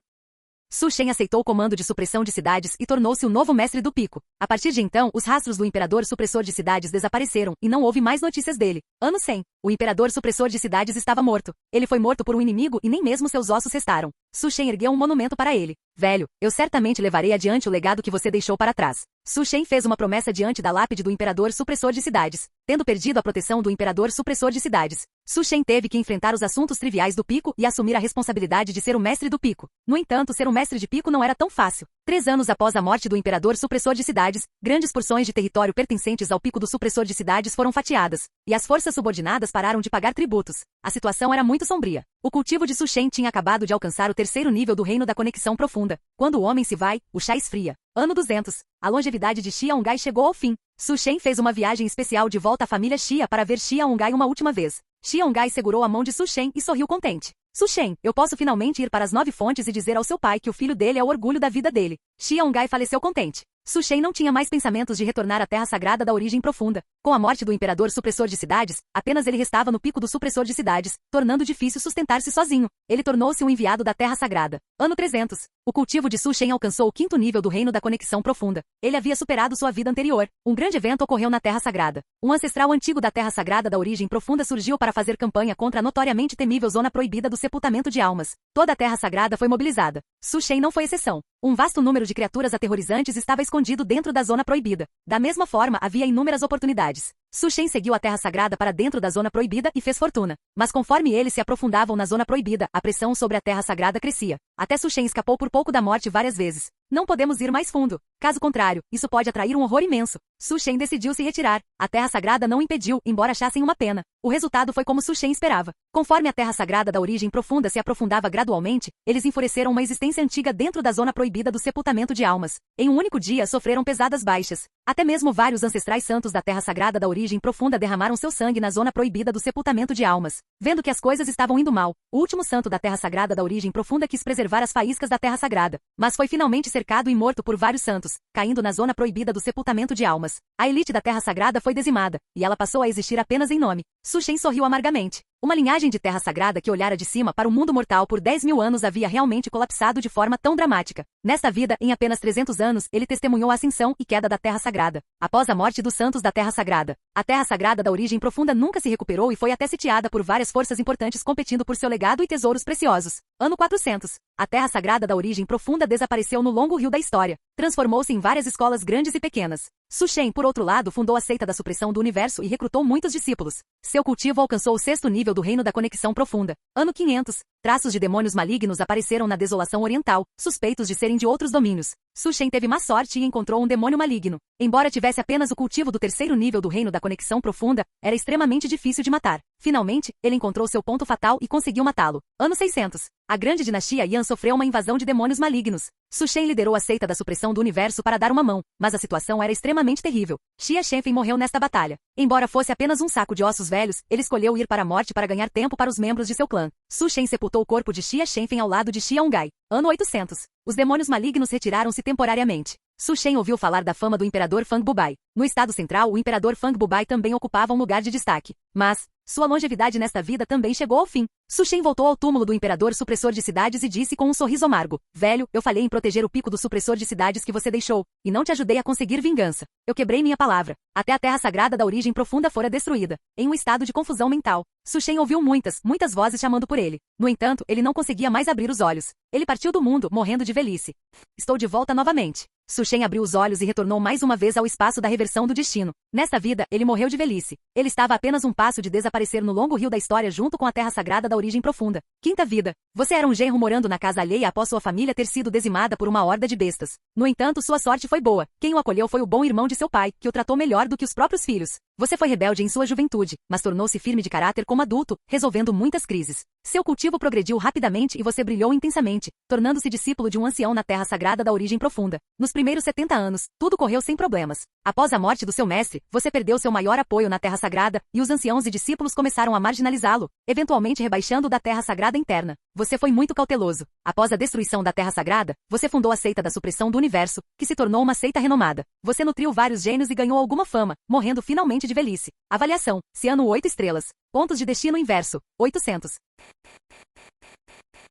Su Shen aceitou o comando de supressão de cidades e tornou-se o novo mestre do pico. A partir de então, os rastros do imperador supressor de cidades desapareceram e não houve mais notícias dele. Ano 100. O imperador supressor de cidades estava morto. Ele foi morto por um inimigo e nem mesmo seus ossos restaram. Su Shen ergueu um monumento para ele. Velho, eu certamente levarei adiante o legado que você deixou para trás. Su Shen fez uma promessa diante da lápide do imperador supressor de cidades. Tendo perdido a proteção do imperador supressor de cidades, Su Shen teve que enfrentar os assuntos triviais do pico e assumir a responsabilidade de ser o mestre do pico. No entanto, ser o mestre de pico não era tão fácil. 3 anos após a morte do imperador supressor de cidades, grandes porções de território pertencentes ao pico do supressor de cidades foram fatiadas, e as forças subordinadas pararam de pagar tributos. A situação era muito sombria. O cultivo de Su Shen tinha acabado de alcançar o 3º nível do reino da conexão profunda. Quando o homem se vai, o chá esfria. Ano 200. A longevidade de Xia Ongai chegou ao fim. Su Shen fez uma viagem especial de volta à família Xia para ver Xia Ongai uma última vez. Xia Ongai segurou a mão de Su Shen e sorriu contente. Su Shen, eu posso finalmente ir para as 9 fontes e dizer ao seu pai que o filho dele é o orgulho da vida dele. Xia Ongai faleceu contente. Su Shen não tinha mais pensamentos de retornar à Terra Sagrada da Origem Profunda. Com a morte do imperador supressor de cidades, apenas ele restava no pico do supressor de cidades, tornando difícil sustentar-se sozinho. Ele tornou-se um enviado da Terra Sagrada. Ano 300. O cultivo de Su Shen alcançou o 5º nível do reino da conexão profunda. Ele havia superado sua vida anterior. Um grande evento ocorreu na Terra Sagrada. Um ancestral antigo da Terra Sagrada da Origem Profunda surgiu para fazer campanha contra a notoriamente temível zona proibida do sepultamento de almas. Toda a Terra Sagrada foi mobilizada. Su Shen não foi exceção. Um vasto número de criaturas aterrorizantes estava escondido dentro da zona proibida. Da mesma forma, havia inúmeras oportunidades. Su Shen seguiu a Terra Sagrada para dentro da zona proibida e fez fortuna. Mas conforme eles se aprofundavam na zona proibida, a pressão sobre a Terra Sagrada crescia. Até Su Shen escapou por pouco da morte várias vezes. Não podemos ir mais fundo. Caso contrário, isso pode atrair um horror imenso. Su Shen decidiu se retirar. A Terra Sagrada não o impediu, embora achassem uma pena. O resultado foi como Su Shen esperava. Conforme a Terra Sagrada da Origem Profunda se aprofundava gradualmente, eles enfureceram uma existência antiga dentro da zona proibida do sepultamento de almas. Em um único dia sofreram pesadas baixas. Até mesmo vários ancestrais santos da Terra Sagrada da Origem Profunda derramaram seu sangue na zona proibida do sepultamento de almas. Vendo que as coisas estavam indo mal, o último santo da Terra Sagrada da Origem Profunda quis preservar as faíscas da Terra Sagrada, mas foi finalmente cercado e morto por vários santos, caindo na zona proibida do sepultamento de almas. A elite da Terra Sagrada foi dizimada, e ela passou a existir apenas em nome. Su Shen sorriu amargamente. Uma linhagem de Terra Sagrada que olhara de cima para o mundo mortal por 10.000 anos havia realmente colapsado de forma tão dramática. Nesta vida, em apenas 300 anos, ele testemunhou a ascensão e queda da Terra Sagrada. Após a morte dos santos da Terra Sagrada, a Terra Sagrada da Origem Profunda nunca se recuperou e foi até sitiada por várias forças importantes competindo por seu legado e tesouros preciosos. Ano 400. A Terra Sagrada da Origem Profunda desapareceu no longo rio da história. Transformou-se em várias escolas grandes e pequenas. Su Shen, por outro lado, fundou a seita da supressão do universo e recrutou muitos discípulos. Seu cultivo alcançou o 6º nível do Reino da Conexão Profunda. Ano 500. Traços de demônios malignos apareceram na Desolação Oriental, suspeitos de serem de outros domínios. Su Shen teve má sorte e encontrou um demônio maligno. Embora tivesse apenas o cultivo do terceiro nível do Reino da Conexão Profunda, era extremamente difícil de matar. Finalmente, ele encontrou seu ponto fatal e conseguiu matá-lo. Ano 600. A grande dinastia Yan sofreu uma invasão de demônios malignos. Su Shen liderou a seita da supressão do universo para dar uma mão, mas a situação era extremamente terrível. Xia Shenfen morreu nesta batalha. Embora fosse apenas um saco de ossos velhos, ele escolheu ir para a morte para ganhar tempo para os membros de seu clã. Su Shen sepultou o corpo de Xia Shenfen ao lado de Xia Ongai. Ano 800. Os demônios malignos retiraram-se temporariamente. Su Shen ouviu falar da fama do imperador Fang Bubai. No estado central, o imperador Fang Bubai também ocupava um lugar de destaque. Mas sua longevidade nesta vida também chegou ao fim. Su Shen voltou ao túmulo do imperador supressor de cidades e disse com um sorriso amargo: Velho, eu falhei em proteger o pico do supressor de cidades que você deixou, e não te ajudei a conseguir vingança. Eu quebrei minha palavra. Até a terra sagrada da origem profunda fora destruída. Em um estado de confusão mental, Su Shen ouviu muitas vozes chamando por ele. No entanto, ele não conseguia mais abrir os olhos. Ele partiu do mundo, morrendo de velhice. Estou de volta novamente. Su Shen abriu os olhos e retornou mais uma vez ao espaço da reversão do destino. Nesta vida, ele morreu de velhice. Ele estava a apenas um passo de desaparecer no longo rio da história junto com a terra sagrada da origem profunda. Quinta vida. Você era um genro morando na casa alheia após sua família ter sido dizimada por uma horda de bestas. No entanto, sua sorte foi boa. Quem o acolheu foi o bom irmão de seu pai, que o tratou melhor do que os próprios filhos. Você foi rebelde em sua juventude, mas tornou-se firme de caráter como adulto, resolvendo muitas crises. Seu cultivo progrediu rapidamente e você brilhou intensamente, tornando-se discípulo de um ancião na terra sagrada da origem profunda. Nos primeiros 70 anos, tudo correu sem problemas. Após a morte do seu mestre, você perdeu seu maior apoio na terra sagrada, e os anciãos e discípulos começaram a marginalizá-lo, eventualmente rebaixando-o da terra sagrada interna. Você foi muito cauteloso. Após a destruição da terra sagrada, você fundou a seita da supressão do universo, que se tornou uma seita renomada. Você nutriu vários gênios e ganhou alguma fama, morrendo finalmente de velhice. Avaliação: Ciano 8 estrelas. Pontos de destino inverso: 800.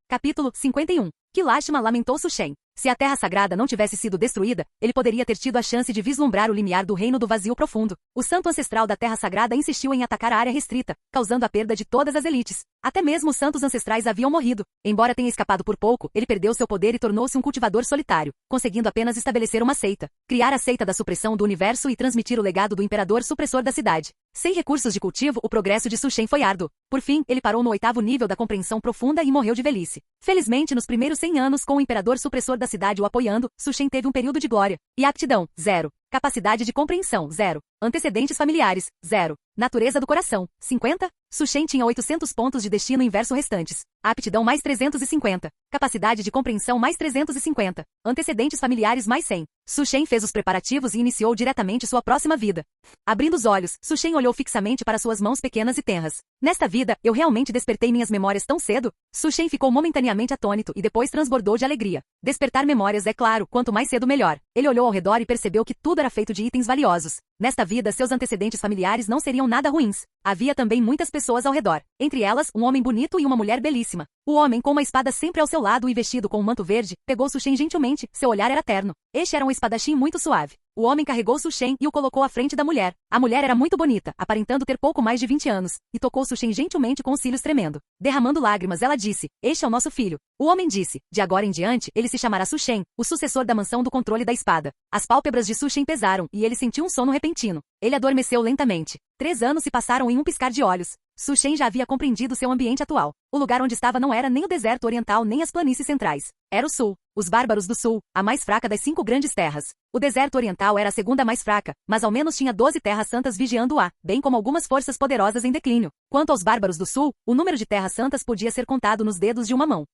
Capítulo 51. Que lástima, lamentou Su Shen. Se a Terra Sagrada não tivesse sido destruída, ele poderia ter tido a chance de vislumbrar o limiar do reino do vazio profundo. O santo ancestral da Terra Sagrada insistiu em atacar a área restrita, causando a perda de todas as elites. Até mesmo os santos ancestrais haviam morrido. Embora tenha escapado por pouco, ele perdeu seu poder e tornou-se um cultivador solitário, conseguindo apenas estabelecer uma seita, criar a seita da supressão do universo e transmitir o legado do imperador supressor da cidade. Sem recursos de cultivo, o progresso de Su Shen foi árduo. Por fim, ele parou no 8º nível da compreensão profunda e morreu de velhice. Felizmente, nos primeiros 100 anos, com o imperador supressor da cidade o apoiando, Su Shen teve um período de glória. E aptidão: 0. Capacidade de compreensão: 0. Antecedentes familiares: 0. Natureza do coração: 50. Su Shen tinha 800 pontos de destino inverso restantes. Aptidão mais 350. Capacidade de compreensão mais 350. Antecedentes familiares mais 100. Su Shen fez os preparativos e iniciou diretamente sua próxima vida. Abrindo os olhos, Su Shen olhou fixamente para suas mãos pequenas e tenras. Nesta vida, eu realmente despertei minhas memórias tão cedo? Su Shen ficou momentaneamente atônito e depois transbordou de alegria. Despertar memórias, é claro, quanto mais cedo melhor. Ele olhou ao redor e percebeu que tudo era feito de itens valiosos. Nesta vida, seus antecedentes familiares não seriam nada ruins. Havia também muitas pessoas ao redor. Entre elas, um homem bonito e uma mulher belíssima. O homem, com uma espada sempre ao seu lado e vestido com um manto verde, pegou Su Shen gentilmente, seu olhar era terno. Este era um espadachim muito suave. O homem carregou Su Shen e o colocou à frente da mulher. A mulher era muito bonita, aparentando ter pouco mais de 20 anos, e tocou Su Shen gentilmente com os cílios tremendo. Derramando lágrimas, ela disse: Este é o nosso filho. O homem disse: De agora em diante, ele se chamará Su Shen, o sucessor da mansão do controle da espada. As pálpebras de Su Shen pesaram, e ele sentiu um sono repentino. Ele adormeceu lentamente. 3 anos se passaram em um piscar de olhos. Su Shen já havia compreendido seu ambiente atual. O lugar onde estava não era nem o deserto oriental nem as planícies centrais. Era o sul. Os bárbaros do sul, a mais fraca das 5 grandes terras. O deserto oriental era a segunda mais fraca, mas ao menos tinha 12 terras santas vigiando-a, bem como algumas forças poderosas em declínio. Quanto aos bárbaros do sul, o número de terras santas podia ser contado nos dedos de uma mão.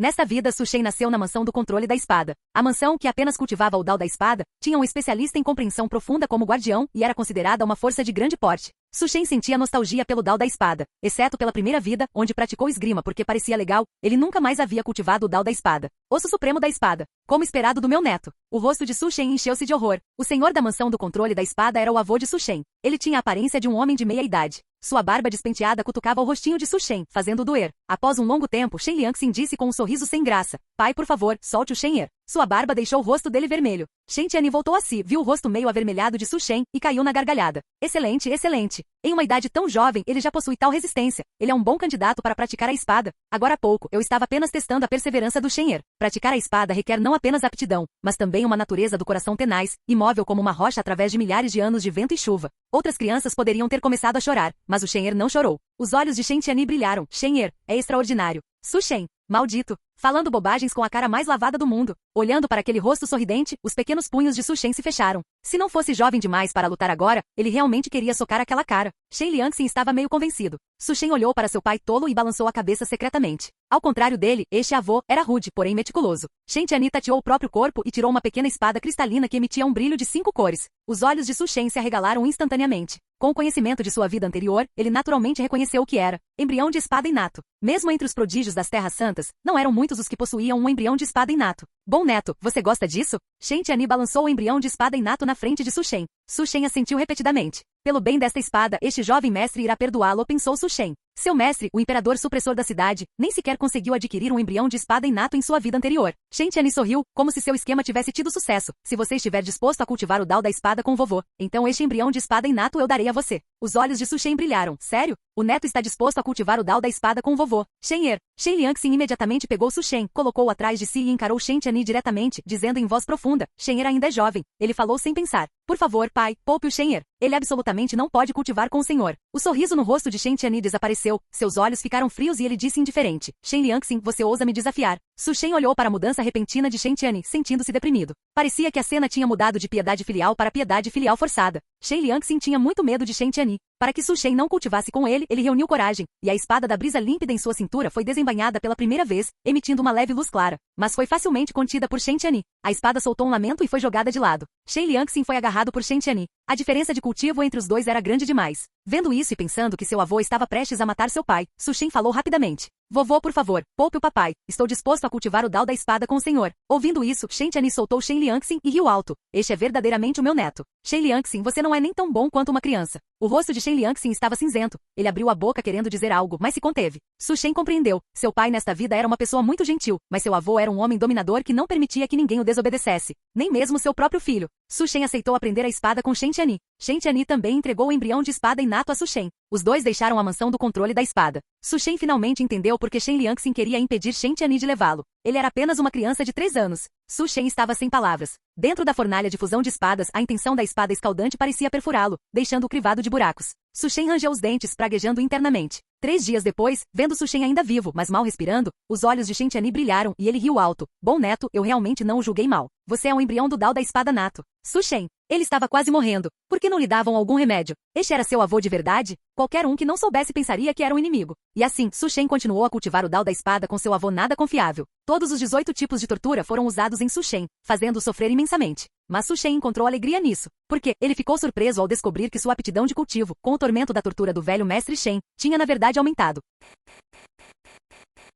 Nesta vida, Su Shen nasceu na mansão do controle da espada. A mansão, que apenas cultivava o dao da espada, tinha um especialista em compreensão profunda como guardião e era considerada uma força de grande porte. Su Shen sentia nostalgia pelo dao da espada, exceto pela primeira vida, onde praticou esgrima porque parecia legal. Ele nunca mais havia cultivado o dao da espada. Osso supremo da espada. Como esperado do meu neto. O rosto de Su Shen encheu-se de horror. O senhor da mansão do controle da espada era o avô de Su Shen. Ele tinha a aparência de um homem de meia idade. Sua barba despenteada cutucava o rostinho de Su Shen, fazendo-o doer. Após um longo tempo, Shen Liangxin disse com um sorriso sem graça: Pai, por favor, solte o Shen-er. Sua barba deixou o rosto dele vermelho. Shen Tianyi voltou a si, viu o rosto meio avermelhado de Su Shen e caiu na gargalhada. Excelente, excelente. Em uma idade tão jovem, ele já possui tal resistência. Ele é um bom candidato para praticar a espada. Agora há pouco, eu estava apenas testando a perseverança do Shen-er. Praticar a espada requer não apenas aptidão, mas também uma natureza do coração tenaz, imóvel como uma rocha através de milhares de anos de vento e chuva. Outras crianças poderiam ter começado a chorar, mas o Shen-er não chorou. Os olhos de Shen Tianyi brilharam. Shen é extraordinário. Su Shen, maldito. Falando bobagens com a cara mais lavada do mundo. Olhando para aquele rosto sorridente, os pequenos punhos de Su Shen se fecharam. Se não fosse jovem demais para lutar agora, ele realmente queria socar aquela cara. Shen Liangxin estava meio convencido. Su Shen olhou para seu pai tolo e balançou a cabeça secretamente. Ao contrário dele, este avô era rude, porém meticuloso. Shen Tianyi tateou o próprio corpo e tirou uma pequena espada cristalina que emitia um brilho de 5 cores. Os olhos de Su Shen se arregalaram instantaneamente. Com o conhecimento de sua vida anterior, ele naturalmente reconheceu o que era. Embrião de espada inato. Mesmo entre os prodígios das Terras Santas, não eram muitos os que possuíam um embrião de espada inato. Bom neto, você gosta disso? Shen Tianyi balançou o embrião de espada inato na frente de Su Shen. Su Shen assentiu repetidamente. Pelo bem desta espada, este jovem mestre irá perdoá-lo, pensou Su Shen. Seu mestre, o imperador supressor da cidade, nem sequer conseguiu adquirir um embrião de espada inato em sua vida anterior. Shen Tianyi sorriu, como se seu esquema tivesse tido sucesso. Se você estiver disposto a cultivar o Dao da espada com o vovô, então este embrião de espada inato eu darei a você. Os olhos de Su Shen brilharam. Sério? O neto está disposto a cultivar o Dao da espada com o vovô. Shen Liangxin imediatamente pegou Su Shen, colocou-o atrás de si e encarou Shen Tianyi diretamente, dizendo em voz profunda, Shen ainda é jovem. Ele falou sem pensar. Por favor, pai, poupe o Shen. Ele absolutamente não pode cultivar com o senhor. O sorriso no rosto de Shen Tianyi desapareceu, seus olhos ficaram frios e ele disse indiferente. Shen Liangxin, você ousa me desafiar. Su Shen olhou para a mudança repentina de Shen Tianyi, sentindo-se deprimido. Parecia que a cena tinha mudado de piedade filial para piedade filial forçada. Shen Liangxin tinha muito medo de Shen Tianyi. Para que Su Shen não cultivasse com ele, ele reuniu coragem, e a espada da brisa límpida em sua cintura foi desembainhada pela primeira vez, emitindo uma leve luz clara. Mas foi facilmente contida por Shen Tianyi. A espada soltou um lamento e foi jogada de lado. Shen Liangxin foi agarrado por Shen Tianyi. A diferença de cultivo entre os dois era grande demais. Vendo isso e pensando que seu avô estava prestes a matar seu pai, Su Shen falou rapidamente. Vovô, por favor, poupe o papai. Estou disposto a cultivar o Dao da espada com o senhor. Ouvindo isso, Shen Tianyi soltou Shen Liangxin e riu alto. Este é verdadeiramente o meu neto. Shen Liangxin, você não é nem tão bom quanto uma criança. O rosto de Shen Liangxin estava cinzento. Ele abriu a boca querendo dizer algo, mas se conteve. Su Shen compreendeu. Seu pai nesta vida era uma pessoa muito gentil, mas seu avô era um homem dominador que não permitia que ninguém o desobedecesse. Nem mesmo seu próprio filho. Su Shen aceitou aprender a espada com Shen Tianyi. Shen Tianyi também entregou o embrião de espada inato a Su Shen. Os dois deixaram a mansão do controle da espada. Su Shen finalmente entendeu por que Shen Liangxin queria impedir Shen Tianyi de levá-lo. Ele era apenas uma criança de 3 anos. Su Shen estava sem palavras. Dentro da fornalha de fusão de espadas, a intenção da espada escaldante parecia perfurá-lo, deixando-o crivado de buracos. Su Shen rangeu os dentes, praguejando internamente. 3 dias depois, vendo Su Shen ainda vivo, mas mal respirando, os olhos de Shen Tianyi brilharam e ele riu alto. Bom neto, eu realmente não o julguei mal. Você é um embrião do Dao da espada nato. Su Shen. Ele estava quase morrendo. Por que não lhe davam algum remédio? Este era seu avô de verdade? Qualquer um que não soubesse pensaria que era um inimigo. E assim, Su Shen continuou a cultivar o Dao da espada com seu avô nada confiável. Todos os 18 tipos de tortura foram usados em Su Shen, fazendo-o sofrer imensamente. Mas Su Shen encontrou alegria nisso, porque ele ficou surpreso ao descobrir que sua aptidão de cultivo, com o tormento da tortura do velho mestre Shen, tinha na verdade aumentado.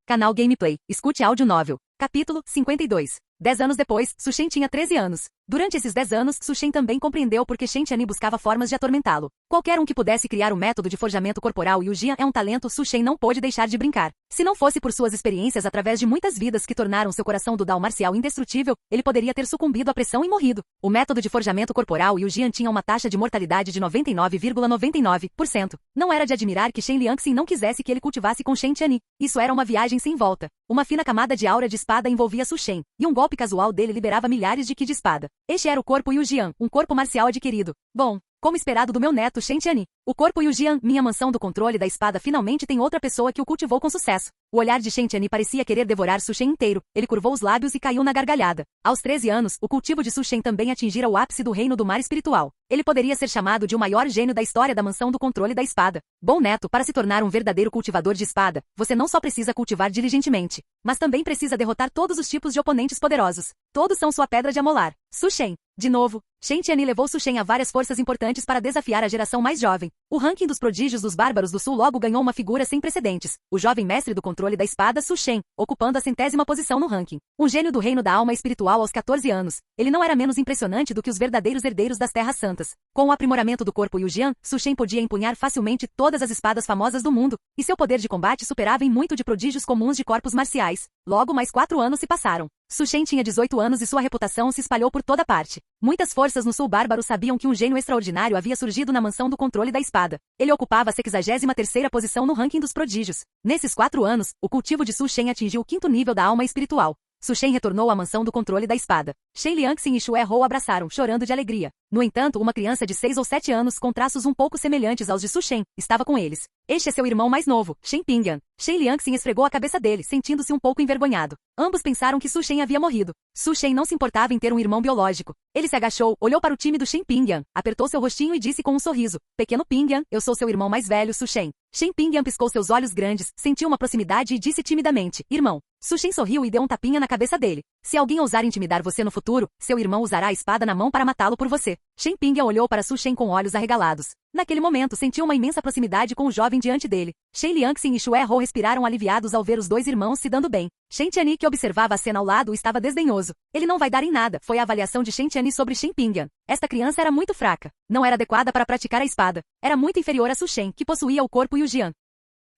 Canal Gameplay. Escute áudio novel. Capítulo 52. 10 anos depois, Su Shen tinha 13 anos. Durante esses 10 anos, Su Shen também compreendeu por que Shen Tianyi buscava formas de atormentá-lo. Qualquer um que pudesse criar o método de forjamento corporal e o Jian é um talento, Su Shen não pôde deixar de brincar. Se não fosse por suas experiências através de muitas vidas que tornaram seu coração do Dao marcial indestrutível, ele poderia ter sucumbido à pressão e morrido. O método de forjamento corporal e o Jian tinham uma taxa de mortalidade de 99,99%. Não era de admirar que Shen Liangxin não quisesse que ele cultivasse com Shen Tianyi. Isso era uma viagem sem volta. Uma fina camada de aura de espada envolvia Su Shen, e um golpe casual dele liberava milhares de ki de espada. Este era o corpo Yu Jian, um corpo marcial adquirido. Bom, como esperado do meu neto Shen Tianyi. O corpo Yu Jian, minha mansão do controle da espada finalmente tem outra pessoa que o cultivou com sucesso. O olhar de Shen Tianyi parecia querer devorar Su Shen inteiro. Ele curvou os lábios e caiu na gargalhada. Aos 13 anos, o cultivo de Su Shen também atingira o ápice do reino do mar espiritual. Ele poderia ser chamado de o maior gênio da história da mansão do controle da espada. Bom neto, para se tornar um verdadeiro cultivador de espada, você não só precisa cultivar diligentemente, mas também precisa derrotar todos os tipos de oponentes poderosos. Todos são sua pedra de amolar. Su Shen. De novo, Shen Tianyi levou Su Shen a várias forças importantes para desafiar a geração mais jovem. O ranking dos prodígios dos bárbaros do sul logo ganhou uma figura sem precedentes. O jovem mestre do controle da espada Su Shen, ocupando a 100ª posição no ranking. Um gênio do reino da alma espiritual aos 14 anos. Ele não era menos impressionante do que os verdadeiros herdeiros das Terras Santas. Com o aprimoramento do corpo Yu-Jian, Su Shen podia empunhar facilmente todas as espadas famosas do mundo, e seu poder de combate superava em muito de prodígios comuns de corpos marciais. Logo mais 4 anos se passaram. Su Shen tinha 18 anos e sua reputação se espalhou por toda parte. Muitas forças no sul bárbaro sabiam que um gênio extraordinário havia surgido na mansão do controle da espada. Ele ocupava a 63ª posição no ranking dos prodígios. Nesses 4 anos, o cultivo de Su Shen atingiu o 5º nível da alma espiritual. Su Shen retornou à mansão do controle da espada. Shen Liangxin e Xue Hou o abraçaram, chorando de alegria. No entanto, uma criança de 6 ou 7 anos, com traços um pouco semelhantes aos de Su Shen, estava com eles. Este é seu irmão mais novo, Shen Pingyan. Shen Liangxin esfregou a cabeça dele, sentindo-se um pouco envergonhado. Ambos pensaram que Su Shen havia morrido. Su Shen não se importava em ter um irmão biológico. Ele se agachou, olhou para o tímido Shen Pingyan, apertou seu rostinho e disse com um sorriso: Pequeno Pingyan, eu sou seu irmão mais velho, Su Shen. Shen Pingyan piscou seus olhos grandes, sentiu uma proximidade e disse timidamente: Irmão. Su Shen sorriu e deu um tapinha na cabeça dele. Se alguém ousar intimidar você no futuro, seu irmão usará a espada na mão para matá-lo por você. Shen Pingyan olhou para Su Shen com olhos arregalados. Naquele momento, sentiu uma imensa proximidade com o jovem diante dele. Shen Liangxin e Xue Hou respiraram aliviados ao ver os dois irmãos se dando bem. Shen Tianyi, que observava a cena ao lado, estava desdenhoso. Ele não vai dar em nada, foi a avaliação de Shen Tianyi sobre Shen Pingyan. Esta criança era muito fraca. Não era adequada para praticar a espada. Era muito inferior a Su Shen, que possuía o corpo e o Jian.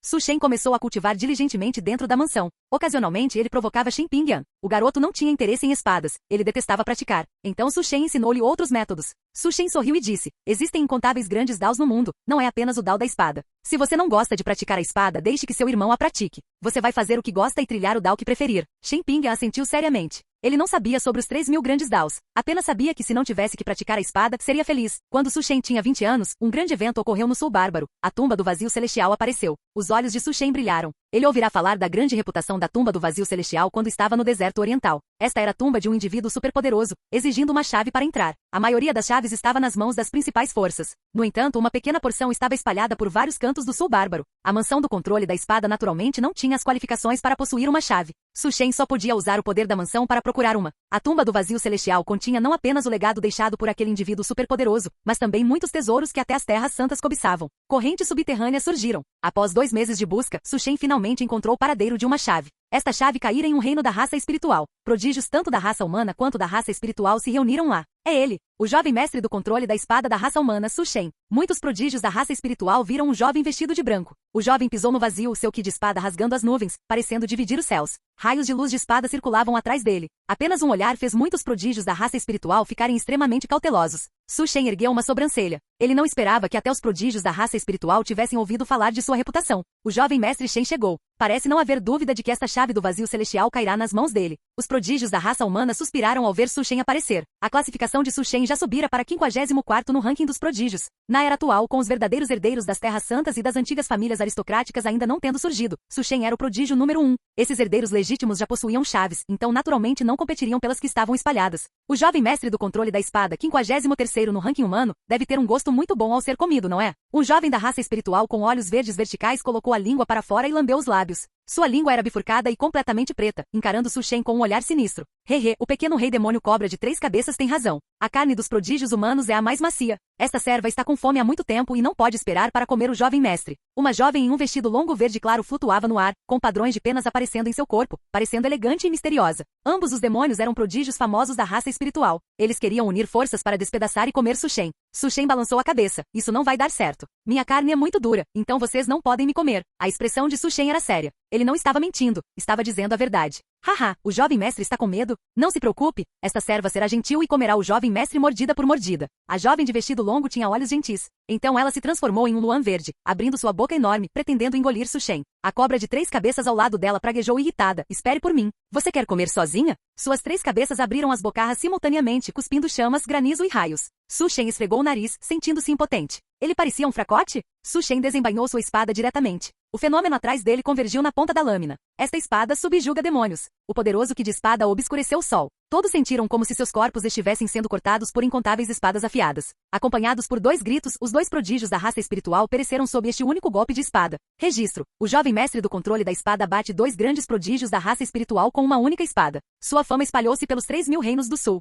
Su Shen começou a cultivar diligentemente dentro da mansão. Ocasionalmente ele provocava Shen Pingyan. O garoto não tinha interesse em espadas. Ele detestava praticar. Então Su Shen ensinou-lhe outros métodos. Su Shen sorriu e disse: Existem incontáveis grandes daos no mundo, não é apenas o dao da espada. Se você não gosta de praticar a espada, deixe que seu irmão a pratique. Você vai fazer o que gosta e trilhar o dao que preferir. Shen Pingyan assentiu seriamente. Ele não sabia sobre os 3.000 grandes daos. Apenas sabia que se não tivesse que praticar a espada, seria feliz. Quando Su Shen tinha 20 anos, um grande evento ocorreu no Sul Bárbaro. A tumba do vazio celestial apareceu. Os olhos de Su Shen brilharam. Ele ouvirá falar da grande reputação da tumba do vazio celestial quando estava no deserto oriental. Esta era a tumba de um indivíduo superpoderoso, exigindo uma chave para entrar. A maioria das chaves estava nas mãos das principais forças. No entanto, uma pequena porção estava espalhada por vários cantos do Sul Bárbaro. A mansão do controle da espada naturalmente não tinha as qualificações para possuir uma chave. Su Shen só podia usar o poder da mansão para procurar uma. A tumba do vazio celestial continha não apenas o legado deixado por aquele indivíduo superpoderoso, mas também muitos tesouros que até as terras santas cobiçavam. Correntes subterrâneas surgiram. Após 2 meses de busca, Su Shen finalmente encontrou o paradeiro de uma chave. Esta chave caíra em um reino da raça espiritual. Prodígios tanto da raça humana quanto da raça espiritual se reuniram lá. É ele, o jovem mestre do controle da espada da raça humana, Su Shen. Muitos prodígios da raça espiritual viram um jovem vestido de branco. O jovem pisou no vazio, seu ki de espada rasgando as nuvens, parecendo dividir os céus. Raios de luz de espada circulavam atrás dele. Apenas um olhar fez muitos prodígios da raça espiritual ficarem extremamente cautelosos. Su Shen ergueu uma sobrancelha. Ele não esperava que até os prodígios da raça espiritual tivessem ouvido falar de sua reputação. O jovem mestre Shen chegou. Parece não haver dúvida de que esta chave do vazio celestial cairá nas mãos dele. Os prodígios da raça humana suspiraram ao ver Su Shen aparecer. A classificação de Su Shen já subira para 54º no ranking dos prodígios. Na era atual, com os verdadeiros herdeiros das terras santas e das antigas famílias aristocráticas ainda não tendo surgido, Su Shen era o prodígio número 1. Esses herdeiros legítimos já possuíam chaves, então naturalmente não competiriam pelas que estavam espalhadas. O jovem mestre do controle da espada, 53º no ranking humano, deve ter um gosto muito bom ao ser comido, não é? Um jovem da raça espiritual com olhos verdes verticais colocou a língua para fora e lambeu os lábios. Sua língua era bifurcada e completamente preta, encarando Su Shen com um olhar sinistro. Hehe, o pequeno rei demônio cobra de 3 cabeças tem razão. A carne dos prodígios humanos é a mais macia. Esta serva está com fome há muito tempo e não pode esperar para comer o jovem mestre. Uma jovem em um vestido longo verde claro flutuava no ar, com padrões de penas aparecendo em seu corpo, parecendo elegante e misteriosa. Ambos os demônios eram prodígios famosos da raça espiritual. Eles queriam unir forças para despedaçar e comer Su Shen. Su Shen balançou a cabeça. Isso não vai dar certo. Minha carne é muito dura, então vocês não podem me comer. A expressão de Su Shen era séria. Ele não estava mentindo, estava dizendo a verdade. Haha, o jovem mestre está com medo? Não se preocupe, esta serva será gentil e comerá o jovem mestre mordida por mordida. A jovem de vestido longo tinha olhos gentis. Então ela se transformou em um luan verde, abrindo sua boca enorme, pretendendo engolir Su Shen. A cobra de 3 cabeças ao lado dela praguejou irritada. Espere por mim. Você quer comer sozinha? Suas 3 cabeças abriram as bocarras simultaneamente, cuspindo chamas, granizo e raios. Su Shen esfregou o nariz, sentindo-se impotente. Ele parecia um fracote? Su Shen desembainhou sua espada diretamente. O fenômeno atrás dele convergiu na ponta da lâmina. Esta espada subjuga demônios. O poderoso ki de espada obscureceu o sol. Todos sentiram como se seus corpos estivessem sendo cortados por incontáveis espadas afiadas. Acompanhados por 2 gritos, os 2 prodígios da raça espiritual pereceram sob este único golpe de espada. Registro. O jovem mestre do controle da espada bate 2 grandes prodígios da raça espiritual com uma única espada. Sua fama espalhou-se pelos 3.000 reinos do sul.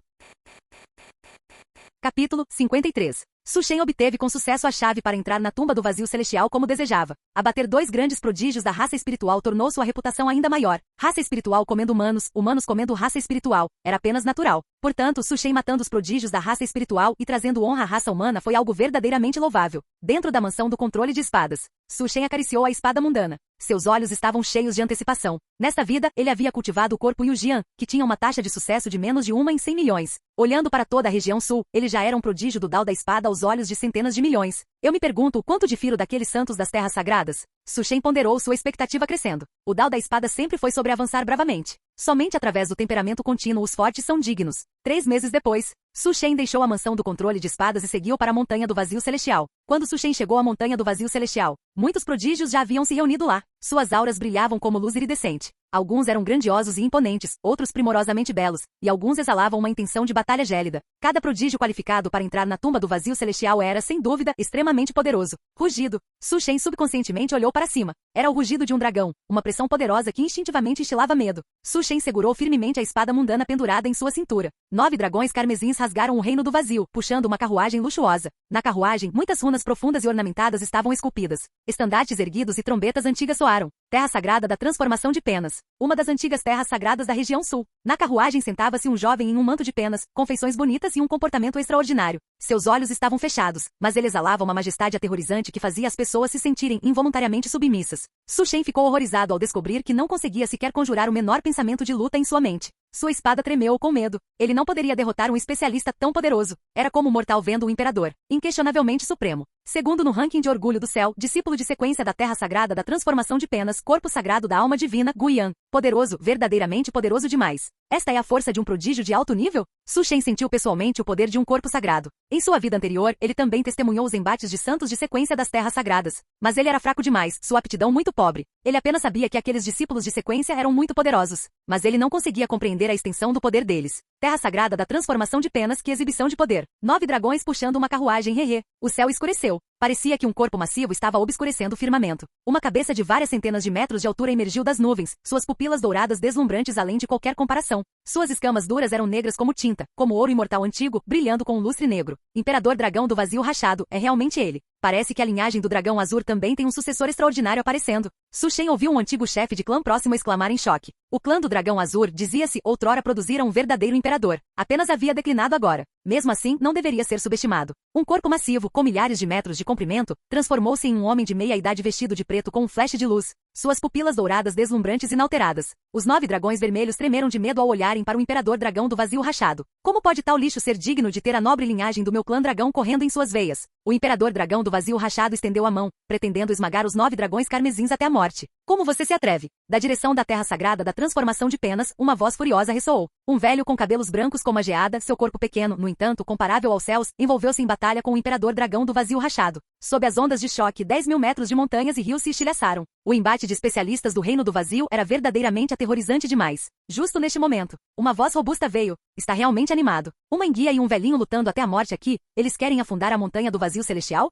Capítulo 53. Su Shen obteve com sucesso a chave para entrar na tumba do vazio celestial como desejava. Abater 2 grandes prodígios da raça espiritual tornou sua reputação ainda maior. Raça espiritual comendo humanos, humanos comendo raça espiritual. Era apenas natural. Portanto, Su Shen matando os prodígios da raça espiritual e trazendo honra à raça humana foi algo verdadeiramente louvável. Dentro da mansão do controle de espadas, Su Shen acariciou a espada mundana. Seus olhos estavam cheios de antecipação. Nesta vida, ele havia cultivado o corpo Yujian, que tinha uma taxa de sucesso de menos de 1 em 100 milhões. Olhando para toda a região sul, ele já era um prodígio do dao da espada aos olhos de centenas de milhões. Eu me pergunto o quanto difiro daqueles santos das terras sagradas. Su Shen ponderou sua expectativa crescendo. O dao da espada sempre foi sobre avançar bravamente. Somente através do temperamento contínuo os fortes são dignos. 3 meses depois, Su Shen deixou a mansão do controle de espadas e seguiu para a Montanha do Vazio Celestial. Quando Su Shen chegou à Montanha do Vazio Celestial, muitos prodígios já haviam se reunido lá. Suas auras brilhavam como luz iridescente. Alguns eram grandiosos e imponentes, outros primorosamente belos, e alguns exalavam uma intenção de batalha gélida. Cada prodígio qualificado para entrar na tumba do vazio celestial era, sem dúvida, extremamente poderoso. Rugido. Su Shen subconscientemente olhou para cima. Era o rugido de um dragão, uma pressão poderosa que instintivamente instilava medo. Su Shen segurou firmemente a espada mundana pendurada em sua cintura. 9 dragões carmesins rasgaram o reino do vazio, puxando uma carruagem luxuosa. Na carruagem, muitas runas profundas e ornamentadas estavam esculpidas. Estandartes erguidos e trombetas antigas soaram. Terra sagrada da transformação de penas. Uma das antigas terras sagradas da região sul. Na carruagem sentava-se um jovem em um manto de penas, com feições bonitas e um comportamento extraordinário. Seus olhos estavam fechados, mas ele exalava uma majestade aterrorizante que fazia as pessoas se sentirem involuntariamente submissas. Su Shen ficou horrorizado ao descobrir que não conseguia sequer conjurar o menor pensamento de luta em sua mente. Sua espada tremeu com medo. Ele não poderia derrotar um especialista tão poderoso. Era como um mortal vendo o imperador, inquestionavelmente supremo. Segundo no ranking de orgulho do céu, discípulo de sequência da terra sagrada da transformação de penas, corpo sagrado da alma divina, Guiyan. Poderoso, verdadeiramente poderoso demais. Esta é a força de um prodígio de alto nível? Su Shen sentiu pessoalmente o poder de um corpo sagrado. Em sua vida anterior, ele também testemunhou os embates de santos de sequência das terras sagradas. Mas ele era fraco demais, sua aptidão muito pobre. Ele apenas sabia que aqueles discípulos de sequência eram muito poderosos. Mas ele não conseguia compreender a extensão do poder deles. Terra sagrada da transformação de penas, que exibição de poder. 9 dragões puxando uma carruagem, hehe. O céu escureceu. Parecia que um corpo massivo estava obscurecendo o firmamento. Uma cabeça de várias centenas de metros de altura emergiu das nuvens, suas pupilas douradas deslumbrantes além de qualquer comparação. Suas escamas duras eram negras como tinta, como ouro imortal antigo, brilhando com um lustre negro. Imperador Dragão do Vazio Rachado, é realmente ele. Parece que a linhagem do Dragão Azur também tem um sucessor extraordinário aparecendo. Su Shen ouviu um antigo chefe de clã próximo exclamar em choque. O clã do Dragão Azur, dizia-se, outrora produzira um verdadeiro imperador. Apenas havia declinado agora. Mesmo assim, não deveria ser subestimado. Um corpo massivo, com milhares de metros de comprimento, transformou-se em um homem de meia-idade vestido de preto com um flash de luz. Suas pupilas douradas deslumbrantes e inalteradas. Os 9 dragões vermelhos tremeram de medo ao olharem para o Imperador Dragão do Vazio Rachado. Como pode tal lixo ser digno de ter a nobre linhagem do meu clã dragão correndo em suas veias? O Imperador Dragão do Vazio Rachado estendeu a mão, pretendendo esmagar os 9 dragões carmesins até a morte. Como você se atreve? Da direção da terra sagrada da transformação de penas, uma voz furiosa ressoou. Um velho com cabelos brancos como a geada, seu corpo pequeno, no entanto, comparável aos céus, envolveu-se em batalha com o Imperador Dragão do Vazio Rachado. Sob as ondas de choque, 10.000 metros de montanhas e rios se estilhaçaram. O embate de especialistas do Reino do Vazio era verdadeiramente aterrorizante demais. Justo neste momento, uma voz robusta veio. Está realmente animado. Uma enguia e um velhinho lutando até a morte aqui. Eles querem afundar a Montanha do Vazio Celestial?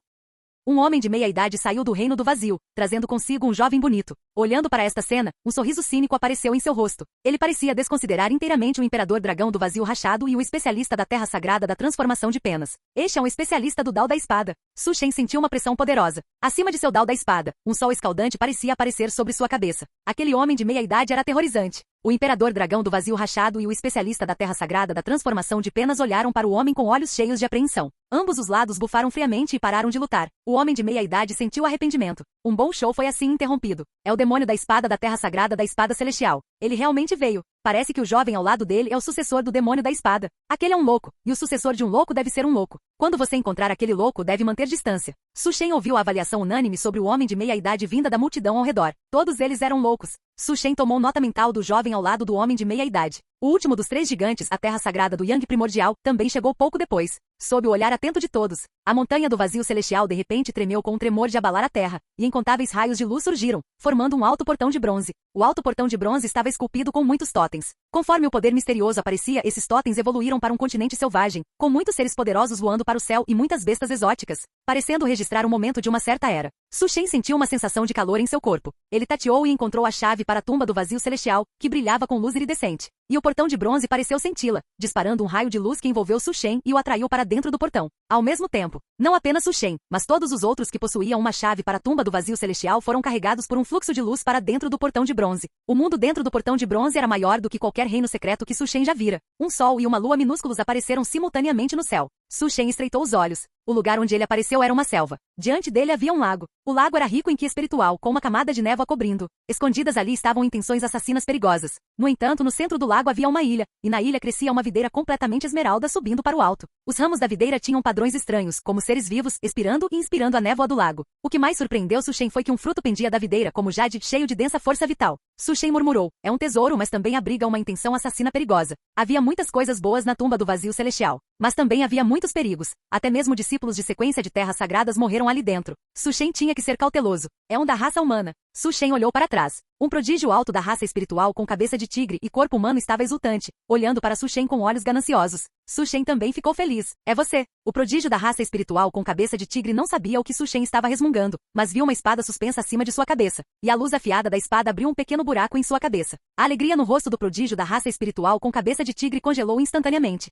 Um homem de meia-idade saiu do Reino do Vazio, trazendo consigo um jovem bonito. Olhando para esta cena, um sorriso cínico apareceu em seu rosto. Ele parecia desconsiderar inteiramente o Imperador Dragão do Vazio Rachado e o especialista da Terra Sagrada da Transformação de Penas. Este é um especialista do Dao da Espada. Su Shen sentiu uma pressão poderosa. Acima de seu Dao da Espada, um sol escaldante parecia aparecer sobre sua cabeça. Aquele homem de meia-idade era aterrorizante. O Imperador Dragão do Vazio Rachado e o especialista da Terra Sagrada da Transformação de Penas olharam para o homem com olhos cheios de apreensão. Ambos os lados bufaram friamente e pararam de lutar. O homem de meia-idade sentiu arrependimento. Um bom show foi assim interrompido. É o demônio da espada da Terra Sagrada da Espada Celestial. Ele realmente veio. Parece que o jovem ao lado dele é o sucessor do demônio da espada. Aquele é um louco, e o sucessor de um louco deve ser um louco. Quando você encontrar aquele louco, deve manter distância. Su Shen ouviu a avaliação unânime sobre o homem de meia-idade vinda da multidão ao redor. Todos eles eram loucos. Su Shen tomou nota mental do jovem ao lado do homem de meia-idade. O último dos 3 gigantes, a terra sagrada do Yang Primordial, também chegou pouco depois. Sob o olhar atento de todos, a montanha do vazio celestial de repente tremeu com um tremor de abalar a terra, e incontáveis raios de luz surgiram, formando um alto portão de bronze. O alto portão de bronze estava esculpido com muitos totens. Conforme o poder misterioso aparecia, esses totens evoluíram para um continente selvagem, com muitos seres poderosos voando para o céu e muitas bestas exóticas, parecendo registrar o momento de uma certa era. Su Shen sentiu uma sensação de calor em seu corpo. Ele tateou e encontrou a chave para a tumba do vazio celestial, que brilhava com luz iridescente. E o portão de bronze pareceu senti-la, disparando um raio de luz que envolveu Su Shen e o atraiu para dentro do portão. Ao mesmo tempo, não apenas Su Shen, mas todos os outros que possuíam uma chave para a tumba do vazio celestial foram carregados por um fluxo de luz para dentro do portão de bronze. O mundo dentro do portão de bronze era maior do que qualquer reino secreto que Su Shen já vira. Um sol e uma lua minúsculos apareceram simultaneamente no céu. Su Shen estreitou os olhos. O lugar onde ele apareceu era uma selva. Diante dele havia um lago. O lago era rico em qi espiritual, com uma camada de névoa cobrindo. Escondidas ali estavam intenções assassinas perigosas. No entanto, no centro do lago havia uma ilha, e na ilha crescia uma videira completamente esmeralda subindo para o alto. Os ramos da videira tinham padrões estranhos, como seres vivos, expirando e inspirando a névoa do lago. O que mais surpreendeu Su Shen foi que um fruto pendia da videira como jade, cheio de densa força vital. Su Shen murmurou, é um tesouro, mas também abriga uma intenção assassina perigosa. Havia muitas coisas boas na tumba do vazio celestial, mas também havia muitos perigos. Até mesmo discípulos de sequência de terras sagradas morreram ali dentro. Su Shen tinha que ser cauteloso. É um da raça humana. Su Shen olhou para trás. Um prodígio alto da raça espiritual com cabeça de tigre e corpo humano estava exultante, olhando para Su Shen com olhos gananciosos. Su Shen também ficou feliz. É você. O prodígio da raça espiritual com cabeça de tigre não sabia o que Su Shen estava resmungando, mas viu uma espada suspensa acima de sua cabeça, e a luz afiada da espada abriu um pequeno buraco em sua cabeça. A alegria no rosto do prodígio da raça espiritual com cabeça de tigre congelou instantaneamente.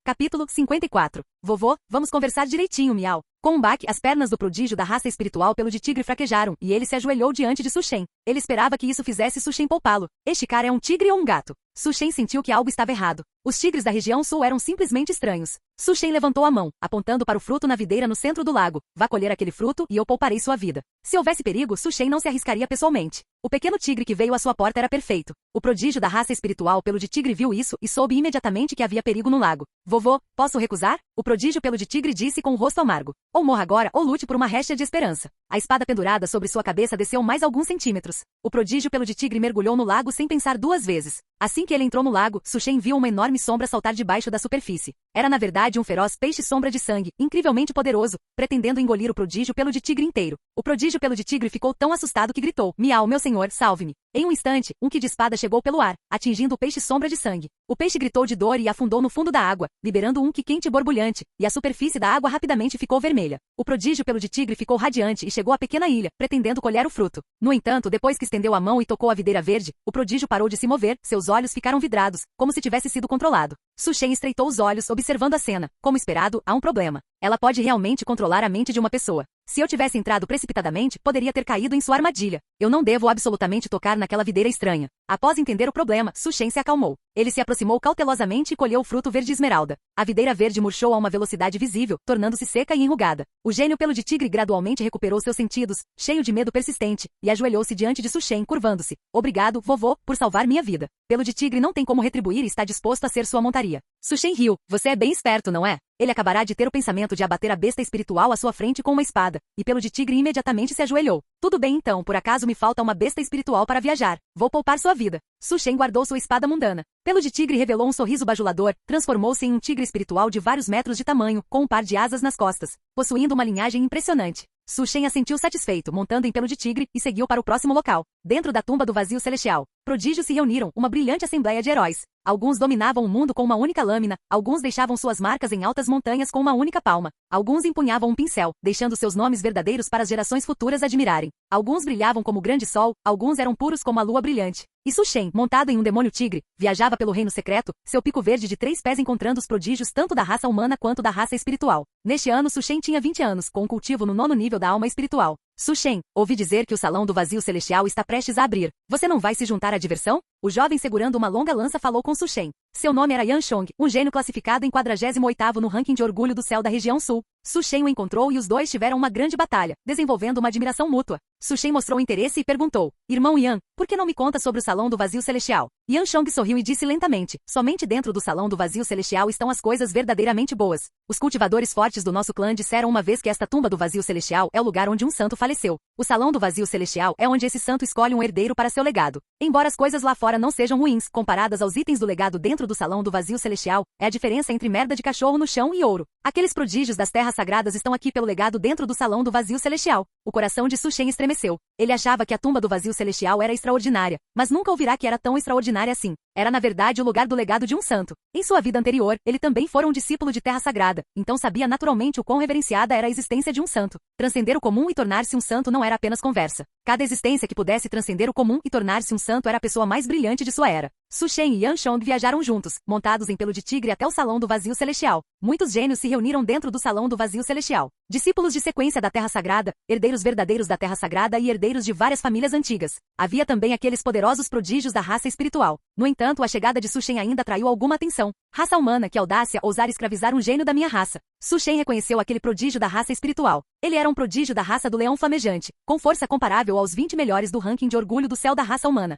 Capítulo 54. Vovô, vamos conversar direitinho, miau. Com um baque, as pernas do prodígio da raça espiritual pelo de tigre fraquejaram, e ele se ajoelhou diante de Su Shen. Ele esperava que isso fizesse Su Shen poupá-lo. Este cara é um tigre ou um gato? Su Shen sentiu que algo estava errado. Os tigres da região sul eram simplesmente estranhos. Su Shen levantou a mão, apontando para o fruto na videira no centro do lago. Vá colher aquele fruto e eu pouparei sua vida. Se houvesse perigo, Su Shen não se arriscaria pessoalmente. O pequeno tigre que veio à sua porta era perfeito. O prodígio da raça espiritual pelo de tigre viu isso e soube imediatamente que havia perigo no lago. Vovô, posso recusar? O prodígio pelo de tigre disse com o rosto amargo. Ou morra agora ou lute por uma réstia de esperança. A espada pendurada sobre sua cabeça desceu mais alguns centímetros. O prodígio pelo de tigre mergulhou no lago sem pensar duas vezes. Assim que ele entrou no lago, Su Shen viu uma enorme sombra saltar debaixo da superfície. Era na verdade um feroz peixe-sombra de sangue, incrivelmente poderoso, pretendendo engolir o prodígio pelo de tigre inteiro. O prodígio pelo de tigre ficou tão assustado que gritou, miau, meu senhor, salve-me. Em um instante, um qi de espada chegou pelo ar, atingindo o peixe-sombra de sangue. O peixe gritou de dor e afundou no fundo da água, liberando um qi quente e borbulhante, e a superfície da água rapidamente ficou vermelha. O prodígio pelo de tigre ficou radiante e chegou à pequena ilha, pretendendo colher o fruto. No entanto, depois que estendeu a mão e tocou a videira verde, o prodígio parou de se mover, seus olhos ficaram vidrados, como se tivesse sido controlado. Su Shen estreitou os olhos, observando a cena. Como esperado, há um problema. Ela pode realmente controlar a mente de uma pessoa. Se eu tivesse entrado precipitadamente, poderia ter caído em sua armadilha. Eu não devo absolutamente tocar naquela videira estranha. Após entender o problema, Su Shen se acalmou. Ele se aproximou cautelosamente e colheu o fruto verde esmeralda. A videira verde murchou a uma velocidade visível, tornando-se seca e enrugada. O gênio pelo de tigre gradualmente recuperou seus sentidos, cheio de medo persistente, e ajoelhou-se diante de Su Shen, curvando-se. Obrigado, vovô, por salvar minha vida. Pelo de tigre não tem como retribuir e está disposto a ser sua montaria. Su Shen riu. Você é bem esperto, não é? Ele acabará de ter o pensamento de abater a besta espiritual à sua frente com uma espada, e pelo de tigre imediatamente se ajoelhou. Tudo bem então, por acaso me falta uma besta espiritual para viajar. Vou poupar sua vida. Su Shen guardou sua espada mundana. Pelo de tigre revelou um sorriso bajulador, transformou-se em um tigre espiritual de vários metros de tamanho, com um par de asas nas costas, possuindo uma linhagem impressionante. Su Shen assentiu satisfeito, montando em pelo de tigre, e seguiu para o próximo local. Dentro da tumba do vazio celestial, prodígios se reuniram, uma brilhante assembleia de heróis. Alguns dominavam o mundo com uma única lâmina, alguns deixavam suas marcas em altas montanhas com uma única palma. Alguns empunhavam um pincel, deixando seus nomes verdadeiros para as gerações futuras admirarem. Alguns brilhavam como o grande sol, alguns eram puros como a lua brilhante. E Su Shen, montado em um demônio tigre, viajava pelo reino secreto, seu pico verde de 3 pés encontrando os prodígios tanto da raça humana quanto da raça espiritual. Neste ano Su Shen tinha 20 anos, com um cultivo no 9º nível da alma espiritual. Su Shen, ouvi dizer que o salão do vazio celestial está prestes a abrir. Você não vai se juntar à diversão? O jovem segurando uma longa lança falou com Su Shen. Seu nome era Yan Shong, um gênio classificado em 48º no ranking de orgulho do céu da região sul. Su Shen o encontrou e os dois tiveram uma grande batalha, desenvolvendo uma admiração mútua. Su Shen mostrou interesse e perguntou, Irmão Yan, por que não me conta sobre o salão do vazio celestial? Yan Shong sorriu e disse lentamente, somente dentro do salão do vazio celestial estão as coisas verdadeiramente boas. Os cultivadores fortes do nosso clã disseram uma vez que esta tumba do vazio celestial é o lugar onde um santo faleceu. O salão do vazio celestial é onde esse santo escolhe um herdeiro para seu legado. Embora as coisas lá fora não sejam ruins, comparadas aos itens do legado dentro do salão do vazio celestial, é a diferença entre merda de cachorro no chão e ouro. Aqueles prodígios das terras sagradas estão aqui pelo legado dentro do salão do vazio celestial. O coração de Su Shen estremeceu. Ele achava que a tumba do vazio celestial era extraordinária, mas nunca ouvirá que era tão extraordinária assim. Era na verdade o lugar do legado de um santo. Em sua vida anterior, ele também fora um discípulo de terra sagrada, então sabia naturalmente o quão reverenciada era a existência de um santo. Transcender o comum e tornar-se um santo não era apenas conversa. Cada existência que pudesse transcender o comum e tornar-se um santo era a pessoa mais brilhante de sua era. Su Shen e Yanshong viajaram juntos, montados em pelo de tigre até o Salão do Vazio Celestial. Muitos gênios se reuniram dentro do Salão do Vazio Celestial. Discípulos de sequência da Terra Sagrada, herdeiros verdadeiros da Terra Sagrada e herdeiros de várias famílias antigas. Havia também aqueles poderosos prodígios da raça espiritual. No entanto, a chegada de Su Shen ainda atraiu alguma atenção. Raça humana, que audácia ousar escravizar um gênio da minha raça. Su Shen reconheceu aquele prodígio da raça espiritual. Ele era um prodígio da raça do leão flamejante, com força comparável aos 20 melhores do ranking de orgulho do céu da raça humana.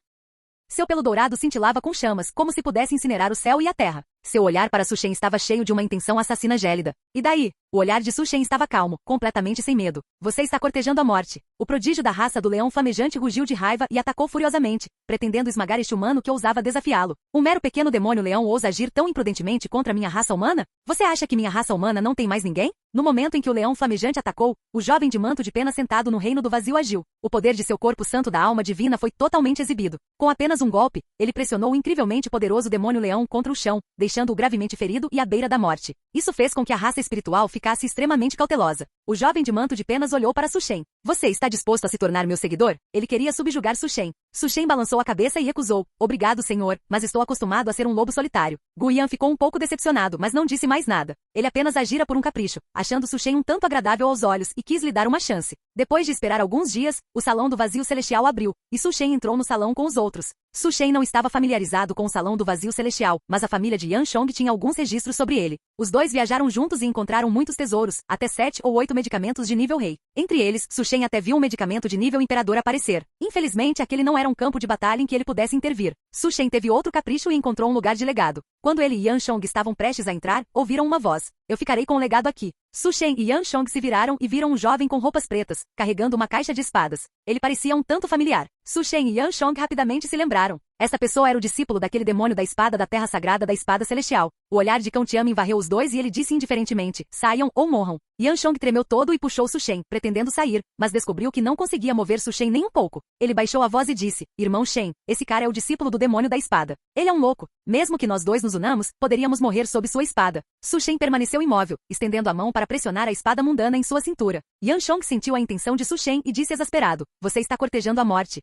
Seu pelo dourado cintilava com chamas, como se pudesse incinerar o céu e a terra. Seu olhar para Su Shen estava cheio de uma intenção assassina gélida. E daí? O olhar de Su Shen estava calmo, completamente sem medo. Você está cortejando a morte. O prodígio da raça do leão flamejante rugiu de raiva e atacou furiosamente, pretendendo esmagar este humano que ousava desafiá-lo. Um mero pequeno demônio leão ousa agir tão imprudentemente contra minha raça humana? Você acha que minha raça humana não tem mais ninguém? No momento em que o leão flamejante atacou, o jovem de manto de pena sentado no reino do vazio agiu. O poder de seu corpo santo da alma divina foi totalmente exibido. Com apenas um golpe, ele pressionou o incrivelmente poderoso demônio leão contra o chão, deixando-o gravemente ferido e à beira da morte. Isso fez com que a raça espiritual ficasse extremamente cautelosa. O jovem de manto de penas olhou para Su Shen. Você está disposto a se tornar meu seguidor? Ele queria subjugar Su Shen. Su Shen balançou a cabeça e recusou. Obrigado, senhor, mas estou acostumado a ser um lobo solitário. Gu Yan ficou um pouco decepcionado, mas não disse mais nada. Ele apenas agira por um capricho, achando Su Shen um tanto agradável aos olhos e quis lhe dar uma chance. Depois de esperar alguns dias, o salão do vazio celestial abriu, e Su Shen entrou no salão com os outros. Su Shen não estava familiarizado com o salão do vazio celestial, mas a família de Yanshong tinha alguns registros sobre ele. Os dois viajaram juntos e encontraram muitos tesouros, até 7 ou 8 medicamentos de nível rei. Entre eles, Su Shen até viu um medicamento de nível imperador aparecer. Infelizmente, aquele não era um campo de batalha em que ele pudesse intervir. Su Shen teve outro capricho e encontrou um lugar de legado. Quando ele e Yanshong estavam prestes a entrar, ouviram uma voz. Eu ficarei com o legado aqui. Su Shen e Yanshong se viraram e viram um jovem com roupas pretas, carregando uma caixa de espadas. Ele parecia um tanto familiar. Su Shen e Yanshong rapidamente se lembraram. Essa pessoa era o discípulo daquele demônio da espada da terra sagrada da espada celestial. O olhar de Cão Tiamin varreu os dois e ele disse indiferentemente, saiam ou morram. Yanshong tremeu todo e puxou Su Shen, pretendendo sair, mas descobriu que não conseguia mover Su Shen nem um pouco. Ele baixou a voz e disse, irmão Shen, esse cara é o discípulo do demônio da espada. Ele é um louco. Mesmo que nós dois nos unamos, poderíamos morrer sob sua espada. Su Shen permaneceu imóvel, estendendo a mão para pressionar a espada mundana em sua cintura. Yanshong sentiu a intenção de Su Shen e disse exasperado, você está cortejando a morte.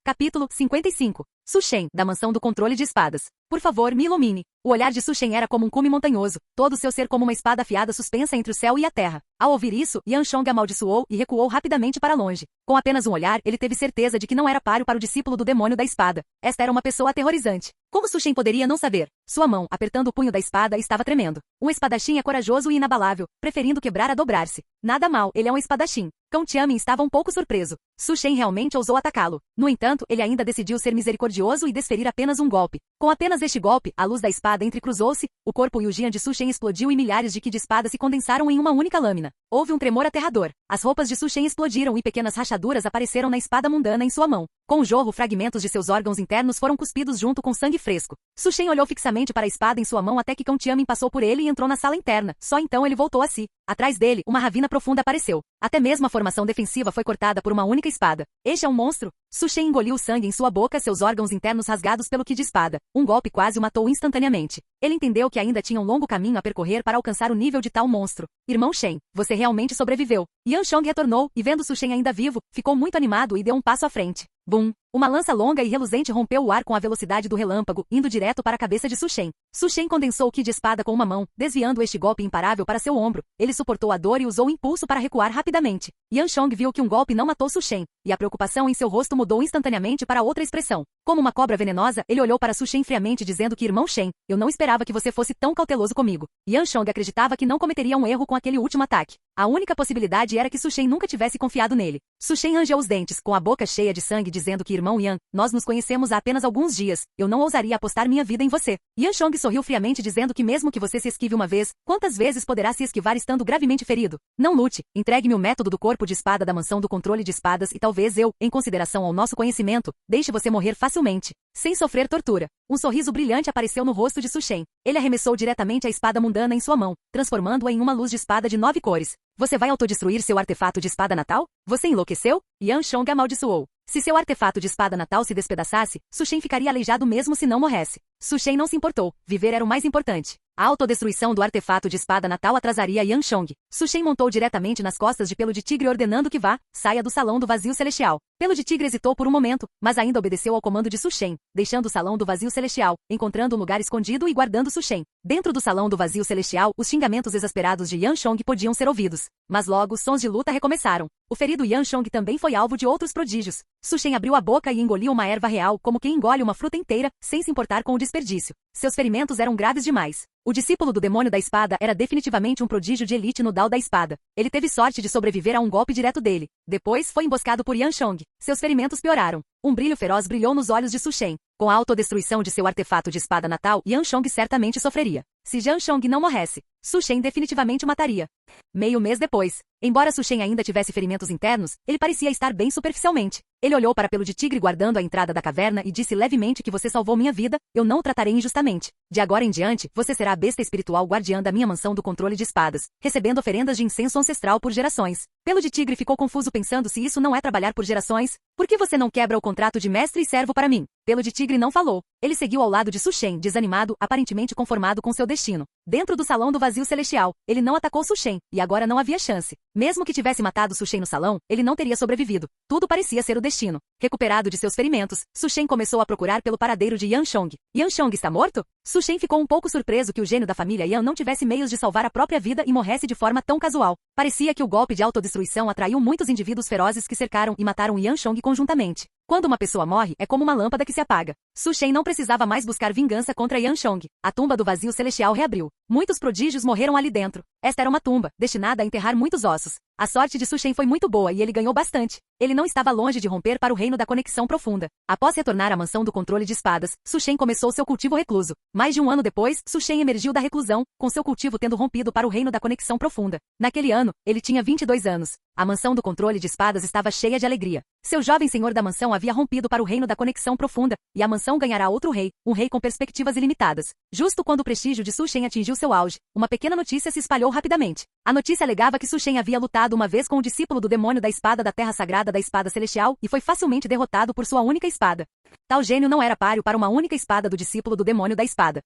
Capítulo 55. Su Shen, da mansão do controle de espadas. Por favor, me ilumine. O olhar de Su Shen era como um cume montanhoso, todo seu ser como uma espada afiada suspensa entre o céu e a terra. Ao ouvir isso, Yanshong amaldiçoou e recuou rapidamente para longe. Com apenas um olhar, ele teve certeza de que não era páreo para o discípulo do demônio da espada. Esta era uma pessoa aterrorizante. Como Su Shen poderia não saber? Sua mão, apertando o punho da espada, estava tremendo. Um espadachim é corajoso e inabalável, preferindo quebrar a dobrar-se. Nada mal, ele é um espadachim. Cão Tiamin estava um pouco surpreso. Su Shen realmente ousou atacá-lo. No entanto, ele ainda decidiu ser misericordioso e desferir apenas um golpe. Com apenas este golpe, a luz da espada entrecruzou-se, o corpo e o jian de Su Shen explodiu e milhares de ki de espada se condensaram em uma única lâmina. Houve um tremor aterrador. As roupas de Su Shen explodiram e pequenas rachaduras apareceram na espada mundana em sua mão. Com o jorro, fragmentos de seus órgãos internos foram cuspidos junto com sangue fresco. Su Shen olhou fixamente para a espada em sua mão até que Cão Tiamin passou por ele e entrou na sala interna. Só então ele voltou a si. Atrás dele, uma ravina profunda apareceu. Até mesmo a formação defensiva foi cortada por uma única espada. Este é um monstro? Su Shen engoliu o sangue em sua boca, seus órgãos internos rasgados pelo ki de espada. Um golpe quase o matou instantaneamente. Ele entendeu que ainda tinha um longo caminho a percorrer para alcançar o nível de tal monstro. Irmão Shen, você realmente sobreviveu. Yanshong retornou, e vendo Su Shen ainda vivo, ficou muito animado e deu um passo à frente. Bum! Uma lança longa e reluzente rompeu o ar com a velocidade do relâmpago, indo direto para a cabeça de Su Shen. Su Shen condensou o ki de espada com uma mão, desviando este golpe imparável para seu ombro. Ele suportou a dor e usou o impulso para recuar rapidamente. Yanshong viu que um golpe não matou Su Shen, e a preocupação em seu rosto mudou instantaneamente para outra expressão. Como uma cobra venenosa, ele olhou para Su Shen friamente dizendo que irmão Shen, eu não esperava que você fosse tão cauteloso comigo. Yanshong acreditava que não cometeria um erro com aquele último ataque. A única possibilidade era que Su Shen nunca tivesse confiado nele. Su Shen rangeu os dentes, com a boca cheia de sangue, dizendo que irmão Yan, nós nos conhecemos há apenas alguns dias. Eu não ousaria apostar minha vida em você. Yanshong sorriu friamente dizendo que mesmo que você se esquive uma vez, quantas vezes poderá se esquivar estando gravemente ferido? Não lute. Entregue-me o método do corpo de espada da mansão do controle de espadas e talvez eu, em consideração ao nosso conhecimento, deixe você morrer facilmente, sem sofrer tortura. Um sorriso brilhante apareceu no rosto de Su Shen. Ele arremessou diretamente a espada mundana em sua mão, transformando-a em uma luz de espada de 9 cores. Você vai autodestruir seu artefato de espada natal? Você enlouqueceu? Yanshong amaldiçoou. Se seu artefato de espada natal se despedaçasse, Su Shen ficaria aleijado mesmo se não morresse. Su Shen não se importou. Viver era o mais importante. A autodestruição do artefato de espada natal atrasaria Yan Shong. Su Shen montou diretamente nas costas de Pelo de Tigre ordenando que vá, saia do Salão do Vazio Celestial. Pelo de Tigre hesitou por um momento, mas ainda obedeceu ao comando de Su Shen, deixando o Salão do Vazio Celestial, encontrando um lugar escondido e guardando Su Shen. Dentro do Salão do Vazio Celestial, os xingamentos exasperados de Yan Shong podiam ser ouvidos. Mas logo, sons de luta recomeçaram. O ferido Yan Shong também foi alvo de outros prodígios. Su Shen abriu a boca e engoliu uma erva real como quem engole uma fruta inteira, sem se importar com o desperdício. Seus ferimentos eram graves demais. O discípulo do demônio da espada era definitivamente um prodígio de elite no Dao da espada. Ele teve sorte de sobreviver a um golpe direto dele. Depois, foi emboscado por Yan Shong. Seus ferimentos pioraram. Um brilho feroz brilhou nos olhos de Su Shen. Com a autodestruição de seu artefato de espada natal, Yan Shong certamente sofreria. Se Yan Shong não morresse, Su Shen definitivamente o mataria. Meio mês depois, embora Su Shen ainda tivesse ferimentos internos, ele parecia estar bem superficialmente. Ele olhou para Pelo de Tigre guardando a entrada da caverna e disse levemente que você salvou minha vida, eu não o tratarei injustamente. De agora em diante, você será a besta espiritual guardiã da minha mansão do controle de espadas, recebendo oferendas de incenso ancestral por gerações. Pelo de Tigre ficou confuso pensando se isso não é trabalhar por gerações. Por que você não quebra o contrato de mestre e servo para mim? Pelo de Tigre não falou. Ele seguiu ao lado de Su Shen, desanimado, aparentemente conformado com seu destino. Dentro do Salão do Vazio Celestial, ele não atacou Su Shen, e agora não havia chance. Mesmo que tivesse matado Su Shen no salão, ele não teria sobrevivido. Tudo parecia ser o destino. Recuperado de seus ferimentos, Su Shen começou a procurar pelo paradeiro de Yan Shong. Yan Shong está morto? Su Shen ficou um pouco surpreso que o gênio da família Yan não tivesse meios de salvar a própria vida e morresse de forma tão casual. Parecia que o golpe de autodestruição atraiu muitos indivíduos ferozes que cercaram e mataram Yan Shong conjuntamente. Quando uma pessoa morre, é como uma lâmpada que se apaga. Su Shen não precisava mais buscar vingança contra Yan Shong. A tumba do vazio celestial reabriu. Muitos prodígios morreram ali dentro. Esta era uma tumba, destinada a enterrar muitos ossos. A sorte de Su Shen foi muito boa e ele ganhou bastante. Ele não estava longe de romper para o reino da conexão profunda. Após retornar à mansão do controle de espadas, Su Shen começou seu cultivo recluso. Mais de um ano depois, Su Shen emergiu da reclusão, com seu cultivo tendo rompido para o reino da conexão profunda. Naquele ano, ele tinha 22 anos. A mansão do controle de espadas estava cheia de alegria. Seu jovem senhor da mansão havia rompido para o reino da conexão profunda, e a mansão ganhará outro rei, um rei com perspectivas ilimitadas. Justo quando o prestígio de Su Shen atingiu seu auge, uma pequena notícia se espalhou rapidamente. A notícia alegava que Su Shen havia lutado uma vez com o discípulo do demônio da espada da terra sagrada da espada celestial e foi facilmente derrotado por sua única espada. Tal gênio não era páreo para uma única espada do discípulo do demônio da espada.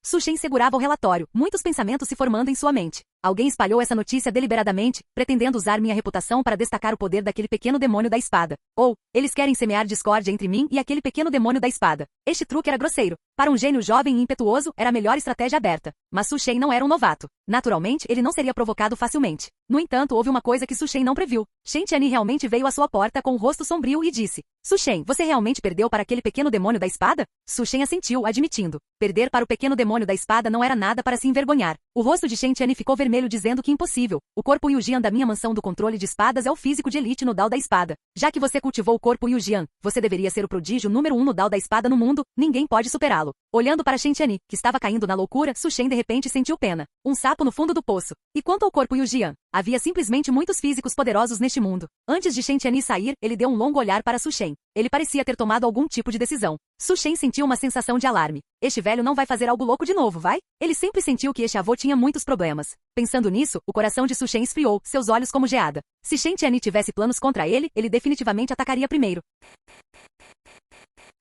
Su Shen segurava o relatório, muitos pensamentos se formando em sua mente. Alguém espalhou essa notícia deliberadamente, pretendendo usar minha reputação para destacar o poder daquele pequeno demônio da espada. Ou, eles querem semear discórdia entre mim e aquele pequeno demônio da espada. Este truque era grosseiro. Para um gênio jovem e impetuoso, era a melhor estratégia aberta. Mas Su Shen não era um novato. Naturalmente, ele não seria provocado facilmente. No entanto, houve uma coisa que Su Shen não previu. Shen Tianyi realmente veio à sua porta com o rosto sombrio e disse: Su Shen, você realmente perdeu para aquele pequeno demônio da espada? Su Shen assentiu, admitindo. Perder para o pequeno demônio da espada não era nada para se envergonhar. O rosto de Shen Tianyi ficou vermelho dizendo que impossível. O corpo Yujian da minha mansão do controle de espadas é o físico de elite no Dao da espada. Já que você cultivou o corpo Yujian, você deveria ser o prodígio número 1 no Dao da espada no mundo, ninguém pode superá-lo. Olhando para Shen Tianyi, que estava caindo na loucura, Su Shen de repente sentiu pena. Um sapo no fundo do poço. E quanto ao corpo Yujian? Havia simplesmente muitos físicos poderosos neste mundo. Antes de Shen Tianyi sair, ele deu um longo olhar para Su Shen. Ele parecia ter tomado algum tipo de decisão. Su Shen sentiu uma sensação de alarme. Este velho não vai fazer algo louco de novo, vai? Ele sempre sentiu que este avô tinha muitos problemas. Pensando nisso, o coração de Su Shen esfriou, seus olhos como geada. Se Shen Tianyi tivesse planos contra ele, ele definitivamente atacaria primeiro.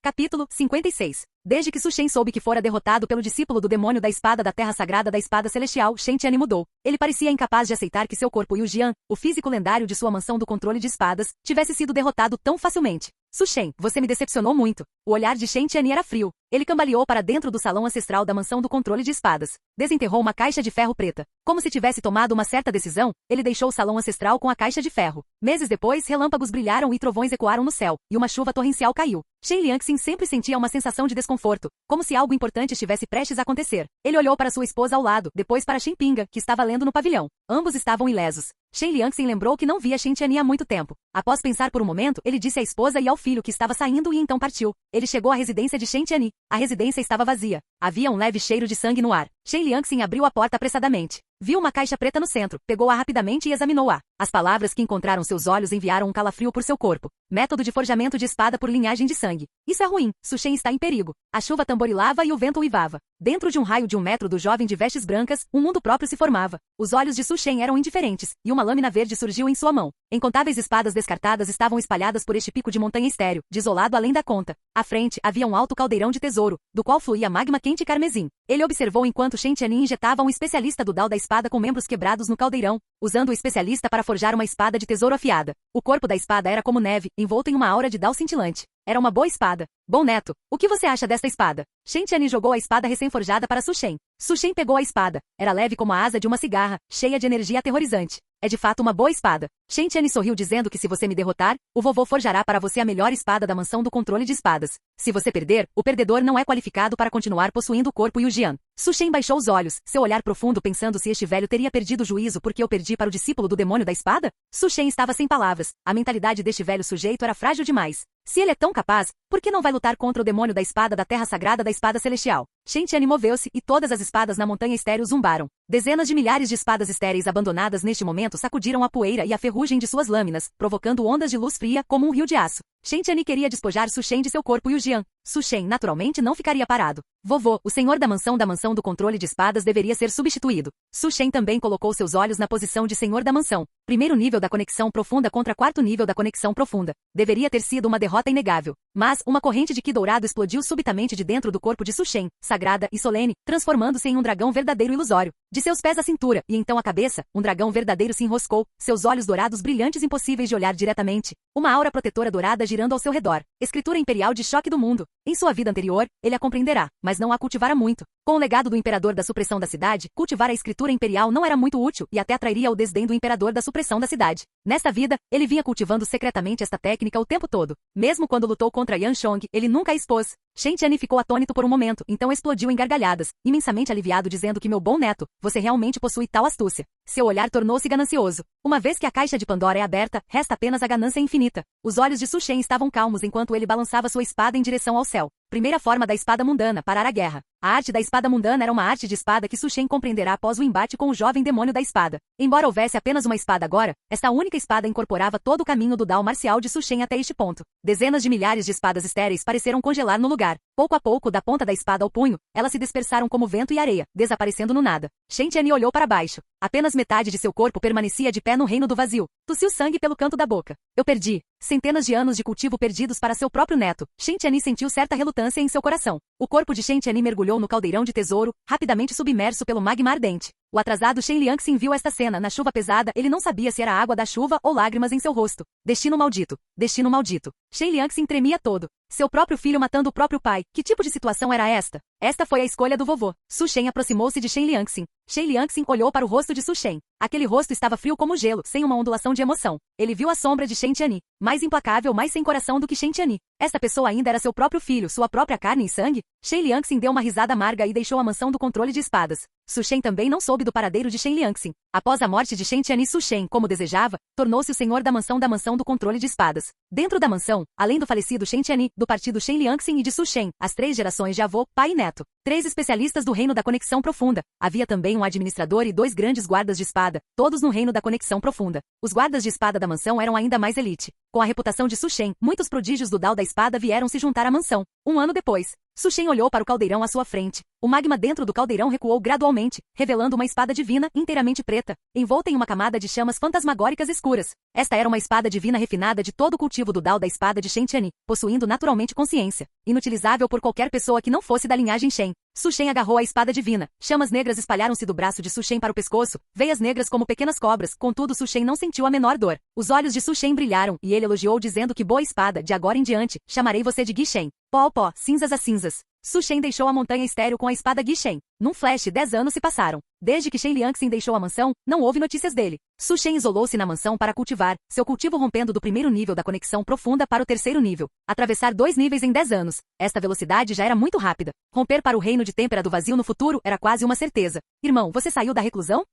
Capítulo 56. Desde que Su Shen soube que fora derrotado pelo discípulo do demônio da espada da terra sagrada da espada celestial, Shen Tianyi mudou. Ele parecia incapaz de aceitar que seu corpo Yujian, o físico lendário de sua mansão do controle de espadas, tivesse sido derrotado tão facilmente. Su Shen, você me decepcionou muito. O olhar de Shen Tianyi era frio. Ele cambaleou para dentro do salão ancestral da mansão do controle de espadas. Desenterrou uma caixa de ferro preta. Como se tivesse tomado uma certa decisão, ele deixou o salão ancestral com a caixa de ferro. Meses depois, relâmpagos brilharam e trovões ecoaram no céu, e uma chuva torrencial caiu. Shen Liangxin sempre sentia uma sensação de desconforto, como se algo importante estivesse prestes a acontecer. Ele olhou para sua esposa ao lado, depois para Shen Pinga, que estava lendo no pavilhão. Ambos estavam ilesos. Shen Liangxin lembrou que não via Shen Tianyi há muito tempo. Após pensar por um momento, ele disse à esposa e ao filho que estava saindo e então partiu. Ele chegou à residência de Shen Tianyi. A residência estava vazia. Havia um leve cheiro de sangue no ar. Shen Liangxin abriu a porta apressadamente. Viu uma caixa preta no centro, pegou-a rapidamente e examinou-a. As palavras que encontraram seus olhos enviaram um calafrio por seu corpo. Método de forjamento de espada por linhagem de sangue. Isso é ruim, Su Shen está em perigo. A chuva tamborilava e o vento uivava. Dentro de um raio de 1 metro do jovem de vestes brancas, um mundo próprio se formava. Os olhos de Su Shen eram indiferentes, e uma lâmina verde surgiu em sua mão. Incontáveis espadas descartadas estavam espalhadas por este pico de montanha estéril, desolado além da conta. À frente, havia um alto caldeirão de tesouro, do qual fluía magma quente e carmesim. Ele observou enquanto Shen Tianyi injetava um especialista do Dao da espada com membros quebrados no caldeirão, usando o especialista para forjar uma espada de tesouro afiada. O corpo da espada era como neve, envolto em uma aura de Dao cintilante. Era uma boa espada. Bom neto, o que você acha desta espada? Shen Tianyi jogou a espada recém-forjada para Su Shen. Su Shen pegou a espada. Era leve como a asa de uma cigarra, cheia de energia aterrorizante. É de fato uma boa espada. Shen Tianyi sorriu dizendo que se você me derrotar, o vovô forjará para você a melhor espada da mansão do controle de espadas. Se você perder, o perdedor não é qualificado para continuar possuindo o corpo e o Jian. Su Shen baixou os olhos, seu olhar profundo pensando se este velho teria perdido o juízo porque eu perdi para o discípulo do demônio da espada? Su Shen estava sem palavras. A mentalidade deste velho sujeito era frágil demais. Se ele é tão capaz, por que não vai lutar contra o demônio da espada da terra sagrada da espada celestial? Shen Tianyi moveu-se e todas as espadas na montanha estéril zumbaram. Dezenas de milhares de espadas estéreis abandonadas neste momento sacudiram a poeira e a ferrugem de suas lâminas, provocando ondas de luz fria como um rio de aço. Shen Tianyi queria despojar Su Shen de seu corpo e o Jian. Su Shen naturalmente não ficaria parado. Vovô, o senhor da mansão do controle de espadas deveria ser substituído. Su Shen também colocou seus olhos na posição de senhor da mansão. Primeiro nível da conexão profunda contra quarto nível da conexão profunda. Deveria ter sido uma derrota inegável. Mas, uma corrente de Qi dourado explodiu subitamente de dentro do corpo de Su Shen, sagrada e solene, transformando-se em um dragão verdadeiro ilusório. De seus pés à cintura, e então à cabeça, um dragão verdadeiro se enroscou, seus olhos dourados brilhantes impossíveis de olhar diretamente. Uma aura protetora dourada girando ao seu redor. Escritura imperial de choque do mundo. Em sua vida anterior, ele a compreenderá, mas não a cultivara muito. Com o legado do imperador da supressão da cidade, cultivar a escritura imperial não era muito útil e até atrairia o desdém do imperador da supressão da cidade. Nesta vida, ele vinha cultivando secretamente esta técnica o tempo todo. Mesmo quando lutou contra Yan Shong, ele nunca a expôs. Shen Tianyi ficou atônito por um momento, então explodiu em gargalhadas, imensamente aliviado dizendo que meu bom neto, você realmente possui tal astúcia. Seu olhar tornou-se ganancioso. Uma vez que a caixa de Pandora é aberta, resta apenas a ganância infinita. Os olhos de Su Shen estavam calmos enquanto ele balançava sua espada em direção ao céu. Primeira forma da espada mundana, parar a guerra. A arte da espada mundana era uma arte de espada que Su Shen compreenderá após o embate com o jovem demônio da espada. Embora houvesse apenas uma espada agora, esta única espada incorporava todo o caminho do Dao marcial de Su Shen até este ponto. Dezenas de milhares de espadas estéreis pareceram congelar no lugar. Pouco a pouco, da ponta da espada ao punho, elas se dispersaram como vento e areia, desaparecendo no nada. Shen Tianyi olhou para baixo. Apenas metade de seu corpo permanecia de pé no reino do vazio. Tossiu sangue pelo canto da boca. Eu perdi. Centenas de anos de cultivo perdidos para seu próprio neto. Shen Tianyi sentiu certa relutância em seu coração. O corpo de Shen Tianyi mergulhou no caldeirão de tesouro, rapidamente submerso pelo magma ardente. O atrasado Shen Liangxin viu esta cena na chuva pesada, ele não sabia se era água da chuva ou lágrimas em seu rosto. Destino maldito. Destino maldito. Shen Liangxin tremia todo. Seu próprio filho matando o próprio pai. Que tipo de situação era esta? Esta foi a escolha do vovô. Su Shen aproximou-se de Shen Liangxin. Shen Liangxin olhou para o rosto de Su Shen. Aquele rosto estava frio como gelo, sem uma ondulação de emoção. Ele viu a sombra de Shen Tianyi. Mais implacável, mais sem coração do que Shen Tianyi. Esta pessoa ainda era seu próprio filho, sua própria carne e sangue? Shen Liangxin deu uma risada amarga e deixou a mansão do controle de espadas. Su Shen também não soube do paradeiro de Shen Liangxin. Após a morte de Shen Tianyi, Su Shen, como desejava, tornou-se o senhor da mansão do controle de espadas. Dentro da mansão, além do falecido Shen Tianyi, do partido Shen Liangxin e de Su Shen, as 3 gerações de avô, pai e neto. 3 especialistas do reino da conexão profunda. Havia também um administrador e 2 grandes guardas de espada, todos no reino da conexão profunda. Os guardas de espada da mansão eram ainda mais elite. Com a reputação de Su Shen, muitos prodígios do Dao da espada vieram se juntar à mansão. Um ano depois, Su Shen olhou para o caldeirão à sua frente. O magma dentro do caldeirão recuou gradualmente, revelando uma espada divina, inteiramente preta, envolta em uma camada de chamas fantasmagóricas escuras. Esta era uma espada divina refinada de todo o cultivo do Dao da espada de Shen Tianyi, possuindo naturalmente consciência, inutilizável por qualquer pessoa que não fosse da linhagem Shen. Su Shen agarrou a espada divina. Chamas negras espalharam-se do braço de Su Shen para o pescoço, veias negras como pequenas cobras, contudo Su Shen não sentiu a menor dor. Os olhos de Su Shen brilharam, e ele elogiou dizendo que boa espada, de agora em diante, chamarei você de Gi Shen. Pó, pó, cinzas a cinzas. Su Shen deixou a montanha estéril com a espada Gi Shen. Num flash, 10 anos se passaram. Desde que Shen Liangxin deixou a mansão, não houve notícias dele. Su Shen isolou-se na mansão para cultivar, seu cultivo rompendo do primeiro nível da conexão profunda para o terceiro nível. Atravessar 2 níveis em 10 anos. Esta velocidade já era muito rápida. Romper para o reino de têmpera do vazio no futuro era quase uma certeza. Irmão, você saiu da reclusão?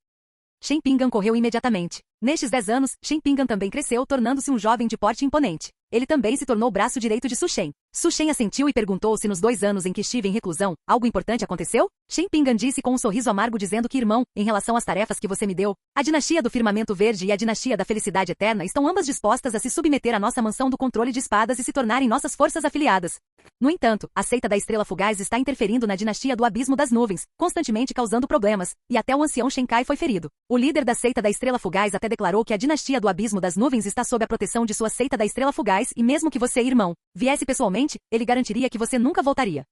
Shen Pingan correu imediatamente. Nestes 10 anos, Shen Pingan também cresceu, tornando-se um jovem de porte imponente. Ele também se tornou o braço direito de Su Shen. Su Shen assentiu e perguntou se nos 2 anos em que estive em reclusão, algo importante aconteceu? Shen Pingan disse com um sorriso amargo dizendo que irmão, em relação às tarefas que você me deu, a dinastia do firmamento verde e a dinastia da felicidade eterna estão ambas dispostas a se submeter à nossa mansão do controle de espadas e se tornarem nossas forças afiliadas. No entanto, a seita da estrela fugaz está interferindo na dinastia do abismo das nuvens, constantemente causando problemas, e até o ancião Shen Kai foi ferido. O líder da seita da estrela fugaz até declarou que a dinastia do abismo das nuvens está sob a proteção de sua seita da estrela fugaz e mesmo que você, irmão, viesse pessoalmente, ele garantiria que você nunca voltaria.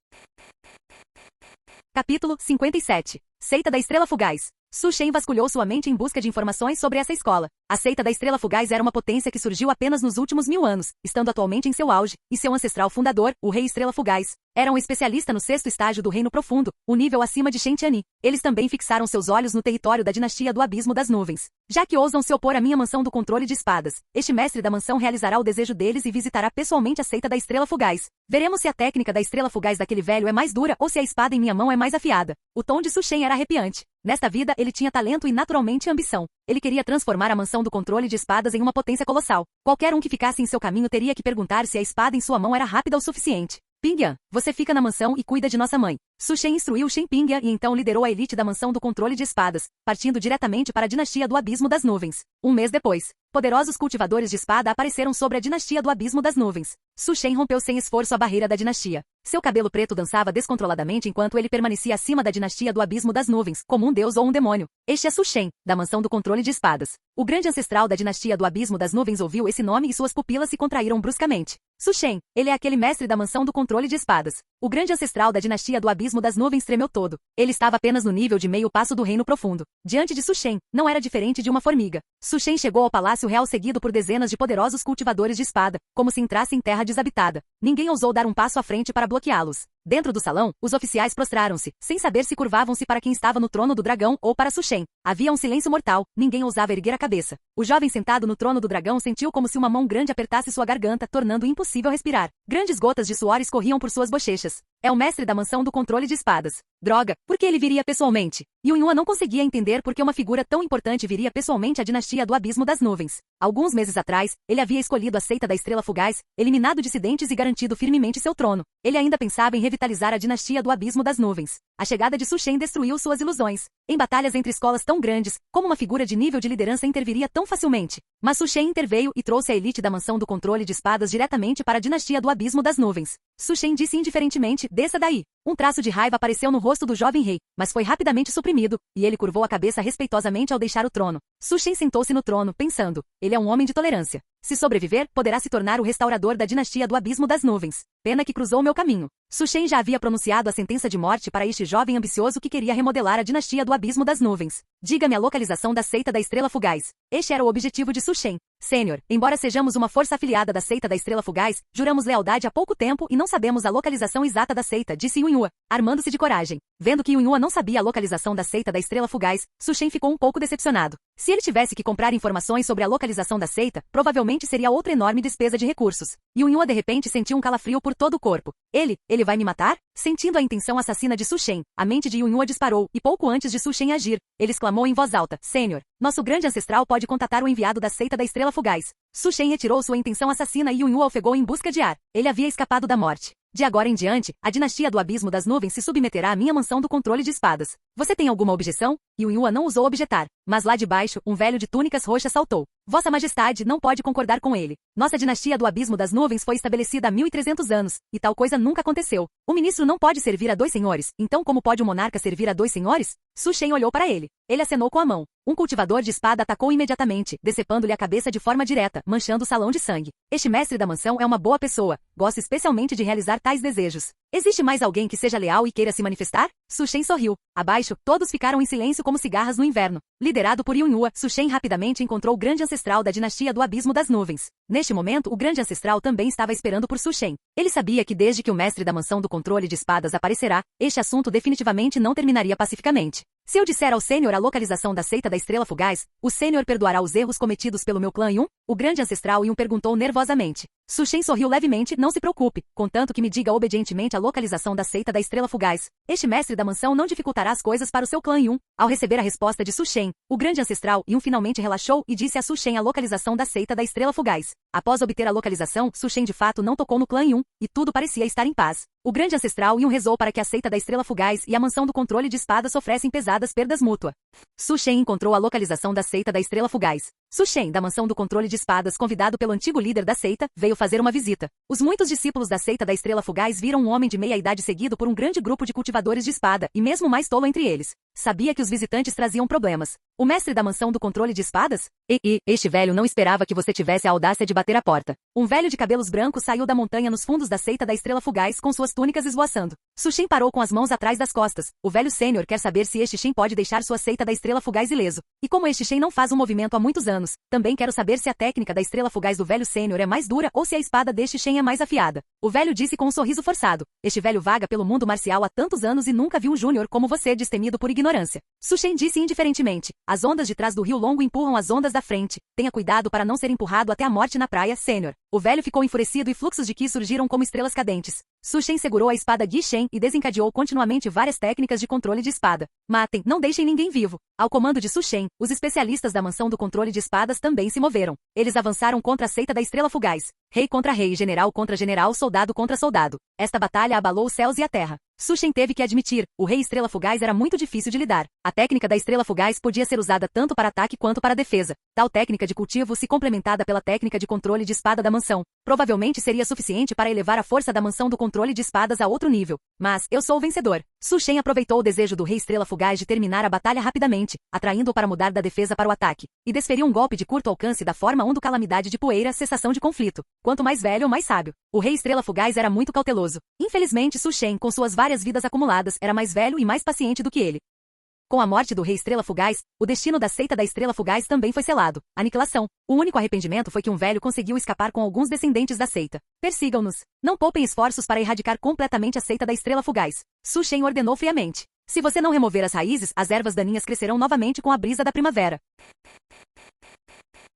Capítulo 57. Seita da Estrela Fugaz. Su Shen vasculhou sua mente em busca de informações sobre essa escola. A seita da Estrela Fugaz era uma potência que surgiu apenas nos últimos 1000 anos, estando atualmente em seu auge, e seu ancestral fundador, o Rei Estrela Fugaz, era um especialista no 6º estágio do Reino Profundo, o nível acima de Shen Tianyi. Eles também fixaram seus olhos no território da dinastia do Abismo das Nuvens. Já que ousam se opor à minha mansão do controle de espadas, este mestre da mansão realizará o desejo deles e visitará pessoalmente a seita da Estrela Fugaz. Veremos se a técnica da Estrela Fugaz daquele velho é mais dura ou se a espada em minha mão é mais afiada. O tom de Su Shen era arrepiante. Nesta vida, ele tinha talento e naturalmente ambição. Ele queria transformar a mansão do controle de espadas em uma potência colossal. Qualquer um que ficasse em seu caminho teria que perguntar se a espada em sua mão era rápida o suficiente. Pingyang, você fica na mansão e cuida de nossa mãe. Su Shen instruiu Shen Pingyang e então liderou a elite da mansão do controle de espadas, partindo diretamente para a dinastia do Abismo das Nuvens. Um mês depois, poderosos cultivadores de espada apareceram sobre a dinastia do Abismo das Nuvens. Su Shen rompeu sem esforço a barreira da dinastia. Seu cabelo preto dançava descontroladamente enquanto ele permanecia acima da dinastia do Abismo das Nuvens, como um deus ou um demônio. Este é Su Shen, da mansão do controle de espadas. O grande ancestral da dinastia do Abismo das Nuvens ouviu esse nome e suas pupilas se contraíram bruscamente. Su Shen, ele é aquele mestre da mansão do controle de espadas. O grande ancestral da dinastia do Abismo das Nuvens tremeu todo. Ele estava apenas no nível de meio passo do Reino Profundo. Diante de Su Shen, não era diferente de uma formiga. Su Shen chegou ao Palácio Real seguido por dezenas de poderosos cultivadores de espada, como se entrasse em terra desabitada. Ninguém ousou dar um passo à frente para bloqueá-los. Dentro do salão, os oficiais prostraram-se, sem saber se curvavam-se para quem estava no trono do dragão ou para Su Shen. Havia um silêncio mortal, ninguém ousava erguer a cabeça. O jovem sentado no trono do dragão sentiu como se uma mão grande apertasse sua garganta, tornando impossível respirar. Grandes gotas de suor escorriam por suas bochechas. É o mestre da mansão do controle de espadas. Droga, por que ele viria pessoalmente? Yunyua não conseguia entender por que uma figura tão importante viria pessoalmente à dinastia do Abismo das Nuvens. Alguns meses atrás, ele havia escolhido a seita da Estrela Fugaz, eliminado dissidentes e garantido firmemente seu trono. Ele ainda pensava em revitalizar a dinastia do Abismo das Nuvens. A chegada de Su Shen destruiu suas ilusões. Em batalhas entre escolas tão grandes, como uma figura de nível de liderança interviria tão facilmente? Mas Su Shen interveio e trouxe a elite da mansão do controle de espadas diretamente para a dinastia do Abismo das Nuvens. Su Shen disse indiferentemente, desça daí. Um traço de raiva apareceu no rosto do jovem rei, mas foi rapidamente suprimido, e ele curvou a cabeça respeitosamente ao deixar o trono. Su Shen sentou-se no trono, pensando, ele é um homem de tolerância. Se sobreviver, poderá se tornar o restaurador da dinastia do Abismo das Nuvens. Pena que cruzou meu caminho. Su Shen já havia pronunciado a sentença de morte para este jovem ambicioso que queria remodelar a dinastia do Abismo das Nuvens. Diga-me a localização da seita da Estrela Fugaz. Este era o objetivo de Su Shen. Sênior, embora sejamos uma força afiliada da seita da Estrela Fugaz, juramos lealdade há pouco tempo e não sabemos a localização exata da seita, disse Yunyua, armando-se de coragem. Vendo que Yunyua não sabia a localização da seita da Estrela Fugaz, Su Shen ficou um pouco decepcionado. Se ele tivesse que comprar informações sobre a localização da seita, provavelmente seria outra enorme despesa de recursos. Yunyua de repente sentiu um calafrio por todo o corpo. Ele vai me matar? Sentindo a intenção assassina de Su Shen, a mente de Yunyua disparou, e pouco antes de Su Shen agir, ele exclamou em voz alta, Sênior, nosso grande ancestral pode contatar o enviado da seita da Estrela Fugaz. Su Shen retirou sua intenção assassina e Yunyua ofegou em busca de ar. Ele havia escapado da morte. De agora em diante, a dinastia do Abismo das Nuvens se submeterá à minha mansão do controle de espadas. Você tem alguma objeção? Yunyua não ousou objetar, mas lá de baixo, um velho de túnicas roxas saltou. Vossa Majestade não pode concordar com ele. Nossa dinastia do Abismo das Nuvens foi estabelecida há 1300 anos, e tal coisa nunca aconteceu. O ministro não pode servir a 2 senhores, então como pode o monarca servir a 2 senhores? Su Shen olhou para ele. Ele acenou com a mão. Um cultivador de espada atacou imediatamente, decepando-lhe a cabeça de forma direta, manchando o salão de sangue. Este mestre da mansão é uma boa pessoa. Gosta especialmente de realizar tais desejos. Existe mais alguém que seja leal e queira se manifestar? Su Shen sorriu. Abaixo, todos ficaram em silêncio como cigarras no inverno. Liderado por Yunyua, Su Shen rapidamente encontrou o grande ancestral da dinastia do Abismo das Nuvens. Neste momento, o grande ancestral também estava esperando por Su Shen. Ele sabia que desde que o mestre da mansão do controle de espadas aparecerá, este assunto definitivamente não terminaria pacificamente. Se eu disser ao Sênior a localização da seita da Estrela Fugaz, o Sênior perdoará os erros cometidos pelo meu clã Yun? O grande ancestral Yun perguntou nervosamente. Su Shen sorriu levemente. Não se preocupe, contanto que me diga obedientemente a localização da seita da Estrela Fugaz. Este mestre da mansão não dificultará as coisas para o seu clã Yun. Ao receber a resposta de Su Shen, o grande ancestral Yun finalmente relaxou e disse a Su Shen a localização da seita da Estrela Fugaz. Após obter a localização, Su Shen de fato não tocou no clã Yun, e tudo parecia estar em paz. O grande ancestral Yun rezou para que a seita da Estrela Fugaz e a mansão do controle de espadas sofressem pesadas perdas mútuas. Su Shen encontrou a localização da seita da Estrela Fugaz. Su Shen, da mansão do controle de espadas, convidado pelo antigo líder da seita, veio fazer uma visita. Os muitos discípulos da seita da Estrela Fugaz viram um homem de meia idade seguido por um grande grupo de cultivadores de espada, e mesmo mais tolo entre eles. Sabia que os visitantes traziam problemas. O mestre da mansão do controle de espadas? Este velho não esperava que você tivesse a audácia de bater a porta. Um velho de cabelos brancos saiu da montanha nos fundos da seita da Estrela Fugaz com suas túnicas esvoaçando. Su Shen parou com as mãos atrás das costas. O velho sênior quer saber se este Shen pode deixar sua seita da Estrela Fugaz ileso. E como este Shen não faz um movimento há muitos anos, também quero saber se a técnica da Estrela Fugaz do velho sênior é mais dura ou se a espada deste Shen é mais afiada. O velho disse com um sorriso forçado. Este velho vaga pelo mundo marcial há tantos anos e nunca viu um júnior como você destemido por ignorância. Su Shen disse indiferentemente. As ondas de trás do rio longo empurram as ondas da frente. Tenha cuidado para não ser empurrado até a morte na praia, sênior. O velho ficou enfurecido e fluxos de ki surgiram como estrelas cadentes. Su Shen segurou a espada Gi Shen e desencadeou continuamente várias técnicas de controle de espada. Matem, não deixem ninguém vivo. Ao comando de Su Shen, os especialistas da mansão do controle de espadas também se moveram. Eles avançaram contra a seita da Estrela Fugaz. Rei contra rei, general contra general, soldado contra soldado. Esta batalha abalou os céus e a terra. Su Shen teve que admitir, o rei Estrela Fugaz era muito difícil de lidar. A técnica da Estrela Fugaz podia ser usada tanto para ataque quanto para defesa. Tal técnica de cultivo, se complementada pela técnica de controle de espada da mansão, provavelmente seria suficiente para elevar a força da mansão do controle de espadas a outro nível. Mas, eu sou o vencedor. Su Shen aproveitou o desejo do rei Estrela Fugaz de terminar a batalha rapidamente, atraindo-o para mudar da defesa para o ataque, e desferiu um golpe de curto alcance da forma 1 do calamidade de poeira, cessação de conflito. Quanto mais velho, mais sábio. O rei Estrela Fugaz era muito cauteloso. Infelizmente, Su Shen, com suas várias vidas acumuladas, era mais velho e mais paciente do que ele. Com a morte do rei Estrela Fugaz, o destino da seita da Estrela Fugaz também foi selado. Aniquilação. O único arrependimento foi que um velho conseguiu escapar com alguns descendentes da seita. Persigam-nos. Não poupem esforços para erradicar completamente a seita da Estrela Fugaz. Su Shen ordenou friamente. Se você não remover as raízes, as ervas daninhas crescerão novamente com a brisa da primavera.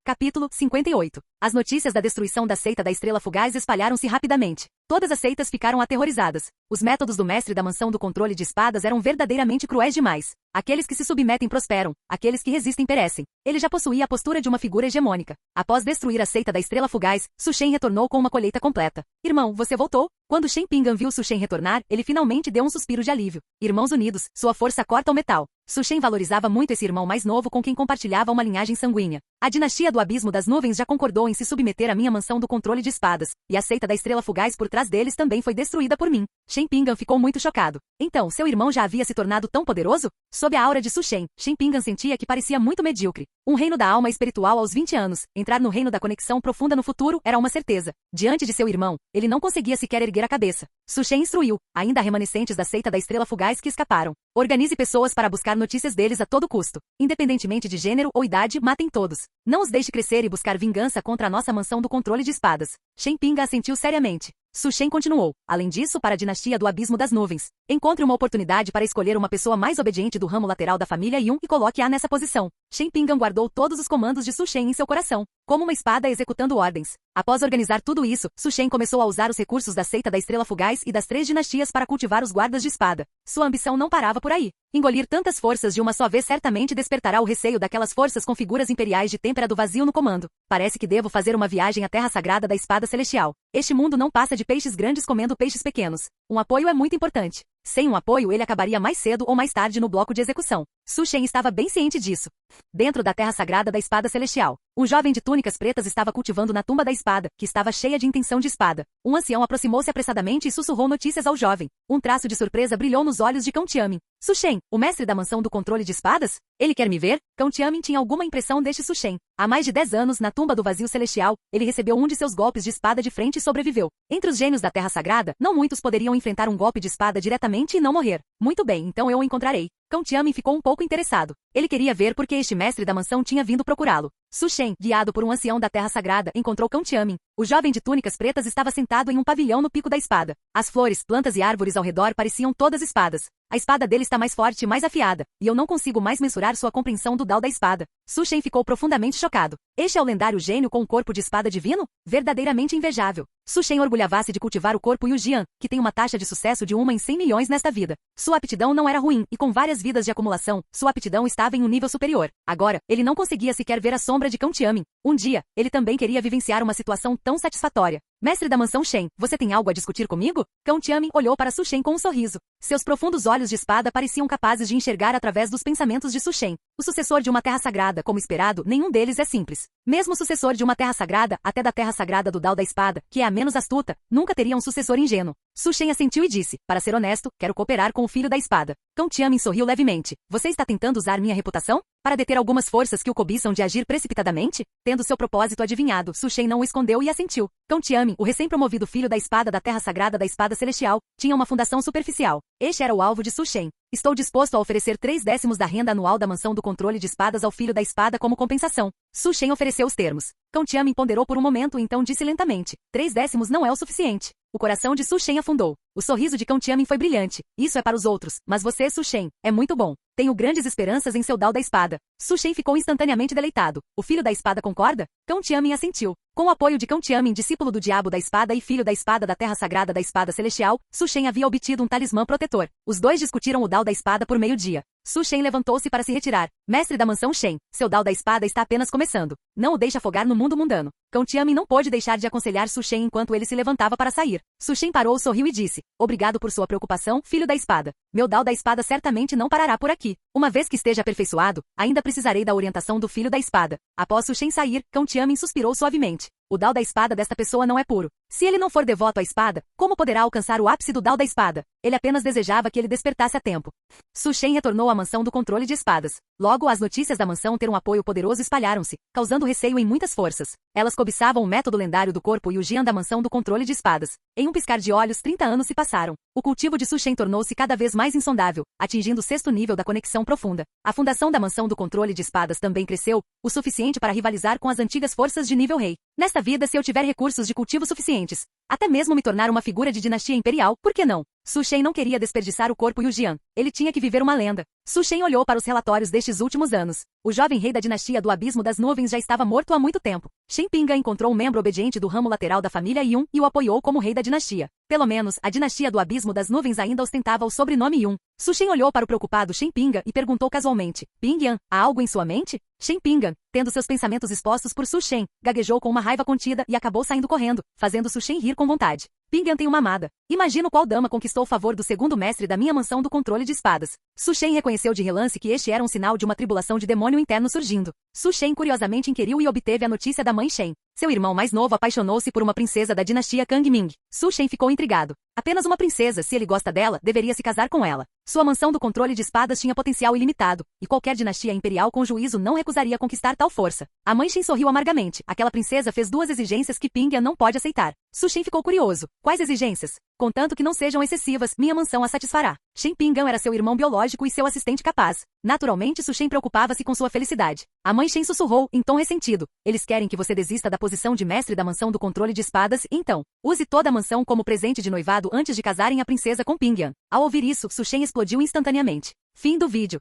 Capítulo 58. As notícias da destruição da seita da Estrela Fugaz espalharam-se rapidamente. Todas as seitas ficaram aterrorizadas. Os métodos do mestre da mansão do controle de espadas eram verdadeiramente cruéis demais. Aqueles que se submetem prosperam, aqueles que resistem perecem. Ele já possuía a postura de uma figura hegemônica. Após destruir a seita da Estrela Fugaz, Su Shen retornou com uma colheita completa. Irmão, você voltou? Quando Shen Pingan viu Su Shen retornar, ele finalmente deu um suspiro de alívio. Irmãos unidos, sua força corta o metal. Su Shen valorizava muito esse irmão mais novo com quem compartilhava uma linhagem sanguínea. A dinastia do Abismo das Nuvens já concordou em se submeter à minha mansão do controle de espadas, e a seita da Estrela Fugaz por trás deles também foi destruída por mim. Shen Pingan ficou muito chocado. Então, seu irmão já havia se tornado tão poderoso? Sob a aura de Su Shen, Shen Pingan sentia que parecia muito medíocre. Um reino da alma espiritual aos 20 anos, entrar no reino da conexão profunda no futuro, era uma certeza. Diante de seu irmão, ele não conseguia sequer erguer a cabeça. Su Shen instruiu, ainda há remanescentes da seita da Estrela Fugaz que escaparam. Organize pessoas para buscar notícias deles a todo custo. Independentemente de gênero ou idade, matem todos. Não os deixe crescer e buscar vingança contra a nossa mansão do controle de espadas. Shen Pinga assentiu seriamente. Su Shen continuou. Além disso, para a dinastia do Abismo das Nuvens, encontre uma oportunidade para escolher uma pessoa mais obediente do ramo lateral da família Yun e coloque-a nessa posição. Shen Pingan guardou todos os comandos de Su Shen em seu coração, como uma espada executando ordens. Após organizar tudo isso, Su Shen começou a usar os recursos da seita da Estrela Fugaz e das 3 dinastias para cultivar os guardas de espada. Sua ambição não parava por aí. Engolir tantas forças de uma só vez certamente despertará o receio daquelas forças com figuras imperiais de Têmpera do Vazio no comando. Parece que devo fazer uma viagem à Terra Sagrada da Espada Celestial. Este mundo não passa de peixes grandes comendo peixes pequenos. Um apoio é muito importante. Sem um apoio, ele acabaria mais cedo ou mais tarde no bloco de execução. Su Shen estava bem ciente disso. Dentro da Terra Sagrada da Espada Celestial, um jovem de túnicas pretas estava cultivando na tumba da espada, que estava cheia de intenção de espada. Um ancião aproximou-se apressadamente e sussurrou notícias ao jovem. Um traço de surpresa brilhou nos olhos de Cão Tiamin. Su Shen, o mestre da mansão do controle de espadas? Ele quer me ver? Cão Tiamin tinha alguma impressão deste Su Shen. Há mais de 10 anos, na tumba do vazio celestial, ele recebeu um de seus golpes de espada de frente e sobreviveu. Entre os gênios da Terra Sagrada, não muitos poderiam enfrentar um golpe de espada diretamente e não morrer. Muito bem, então eu o encontrarei. Cão Tiamin ficou um pouco interessado. Ele queria ver por que este mestre da mansão tinha vindo procurá-lo. Su Shen, guiado por um ancião da Terra Sagrada, encontrou Cão Tiamin. O jovem de túnicas pretas estava sentado em um pavilhão no pico da espada. As flores, plantas e árvores ao redor pareciam todas espadas. A espada dele está mais forte e mais afiada, e eu não consigo mais mensurar sua compreensão do Dao da espada. Su Shen ficou profundamente chocado. Este é o lendário gênio com um corpo de espada divino? Verdadeiramente invejável. Su Shen orgulhava-se de cultivar o corpo Yu Jian, que tem uma taxa de sucesso de 1 em 100 milhões nesta vida. Sua aptidão não era ruim, e com várias vidas de acumulação, sua aptidão estava em um nível superior. Agora, ele não conseguia sequer ver a sombra de Cão Tianmin. Um dia, ele também queria vivenciar uma situação tão satisfatória. Mestre da mansão Shen, você tem algo a discutir comigo? Cão Tianmin olhou para Su Shen com um sorriso. Seus profundos olhos de espada pareciam capazes de enxergar através dos pensamentos de Su Shen. O sucessor de uma terra sagrada, como esperado, nenhum deles é simples. Mesmo o sucessor de uma terra sagrada, até da terra sagrada do Dao da espada, que é a menos astuta, nunca teria um sucessor ingênuo. Su Shen assentiu e disse, para ser honesto, quero cooperar com o filho da espada. Cão Tianmin sorriu levemente. Você está tentando usar minha reputação? Para deter algumas forças que o cobiçam de agir precipitadamente? Tendo seu propósito adivinhado, Su Shen não o escondeu e assentiu. Cão Tianmin, o recém-promovido filho da espada da terra sagrada da espada celestial, tinha uma fundação superficial. Este era o alvo de Su Shen. Estou disposto a oferecer 3/10 da renda anual da mansão do controle de espadas ao filho da espada como compensação. Su Shen ofereceu os termos. Cão Tianmin ponderou por um momento e então disse lentamente, 3/10 não é o suficiente. O coração de Su Shen afundou. O sorriso de Cão Tianmin foi brilhante. Isso é para os outros, mas você, Su Shen, é muito bom. Tenho grandes esperanças em seu Dao da espada. Su Shen ficou instantaneamente deleitado. O filho da espada concorda? Cão Tianmin assentiu. Com o apoio de Cão Tianmin, discípulo do diabo da espada e filho da espada da terra sagrada da espada celestial, Su Shen havia obtido um talismã protetor. Os dois discutiram o Dao da espada por meio-dia. Su Shen levantou-se para se retirar. Mestre da mansão Shen, seu Dao da espada está apenas começando. Não o deixe afogar no mundo mundano. Cão Tianmin não pôde deixar de aconselhar Su Shen enquanto ele se levantava para sair. Su Shen parou, sorriu e disse, obrigado por sua preocupação, filho da espada. Meu Dao da espada certamente não parará por aqui. Uma vez que esteja aperfeiçoado, ainda precisarei da orientação do filho da espada. Após Su Shen sair, Cão Tianmin suspirou suavemente. O Dao da espada desta pessoa não é puro. Se ele não for devoto à espada, como poderá alcançar o ápice do Dao da espada? Ele apenas desejava que ele despertasse a tempo. Su Shen retornou à mansão do controle de espadas. Logo, as notícias da mansão ter um apoio poderoso espalharam-se, causando receio em muitas forças. Elas cobiçavam o método lendário do corpo Yu Jian da mansão do controle de espadas. Em um piscar de olhos, 30 anos se passaram. O cultivo de Su Shen tornou-se cada vez mais insondável, atingindo o 6º nível da conexão profunda. A fundação da mansão do controle de espadas também cresceu, o suficiente para rivalizar com as antigas forças de nível rei. Nesta vida, se eu tiver recursos de cultivo suficientes, até mesmo me tornar uma figura de dinastia imperial, por que não? Su Shen não queria desperdiçar o corpo Yu Jian. Ele tinha que viver uma lenda. Su Shen olhou para os relatórios destes últimos anos. O jovem rei da dinastia do Abismo das Nuvens já estava morto há muito tempo. Shen Pinga encontrou um membro obediente do ramo lateral da família Yun e o apoiou como rei da dinastia. Pelo menos, a dinastia do Abismo das Nuvens ainda ostentava o sobrenome Yun. Su Shen olhou para o preocupado Shen Pinga e perguntou casualmente, Pingyan, há algo em sua mente? Shen Pinga, tendo seus pensamentos expostos por Su Shen, gaguejou com uma raiva contida e acabou saindo correndo, fazendo Su Shen rir com vontade. Pingyan tem uma amada. Imagino qual dama conquistou o favor do segundo mestre da minha mansão do controle de espadas. Su Shen reconheceu de relance que este era um sinal de uma tribulação de demônio interno surgindo. Su Shen curiosamente inquiriu e obteve a notícia da mãe Shen. Seu irmão mais novo apaixonou-se por uma princesa da dinastia Kang Ming. Su Shen ficou intrigado. Apenas uma princesa, se ele gosta dela, deveria se casar com ela. Sua mansão do controle de espadas tinha potencial ilimitado, e qualquer dinastia imperial com juízo não recusaria conquistar tal força. A mãe Shen sorriu amargamente. Aquela princesa fez 2 exigências que Pingyan não pode aceitar. Su Shen ficou curioso. Quais exigências? Contanto que não sejam excessivas, minha mansão a satisfará. Shen Pingyan era seu irmão biológico e seu assistente capaz. Naturalmente, Su Shen preocupava-se com sua felicidade. A mãe Shen sussurrou, em tom ressentido. Eles querem que você desista da posição de mestre da mansão do controle de espadas, então. Use toda a mansão como presente de noivado antes de casarem a princesa com Pingyan. Ao ouvir isso, Su Shen explodiu instantaneamente. Fim do vídeo.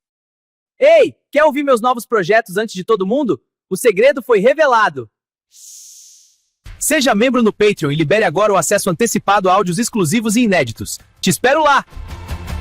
Ei, quer ouvir meus novos projetos antes de todo mundo? O segredo foi revelado. Seja membro no Patreon e libere agora o acesso antecipado a áudios exclusivos e inéditos. Te espero lá!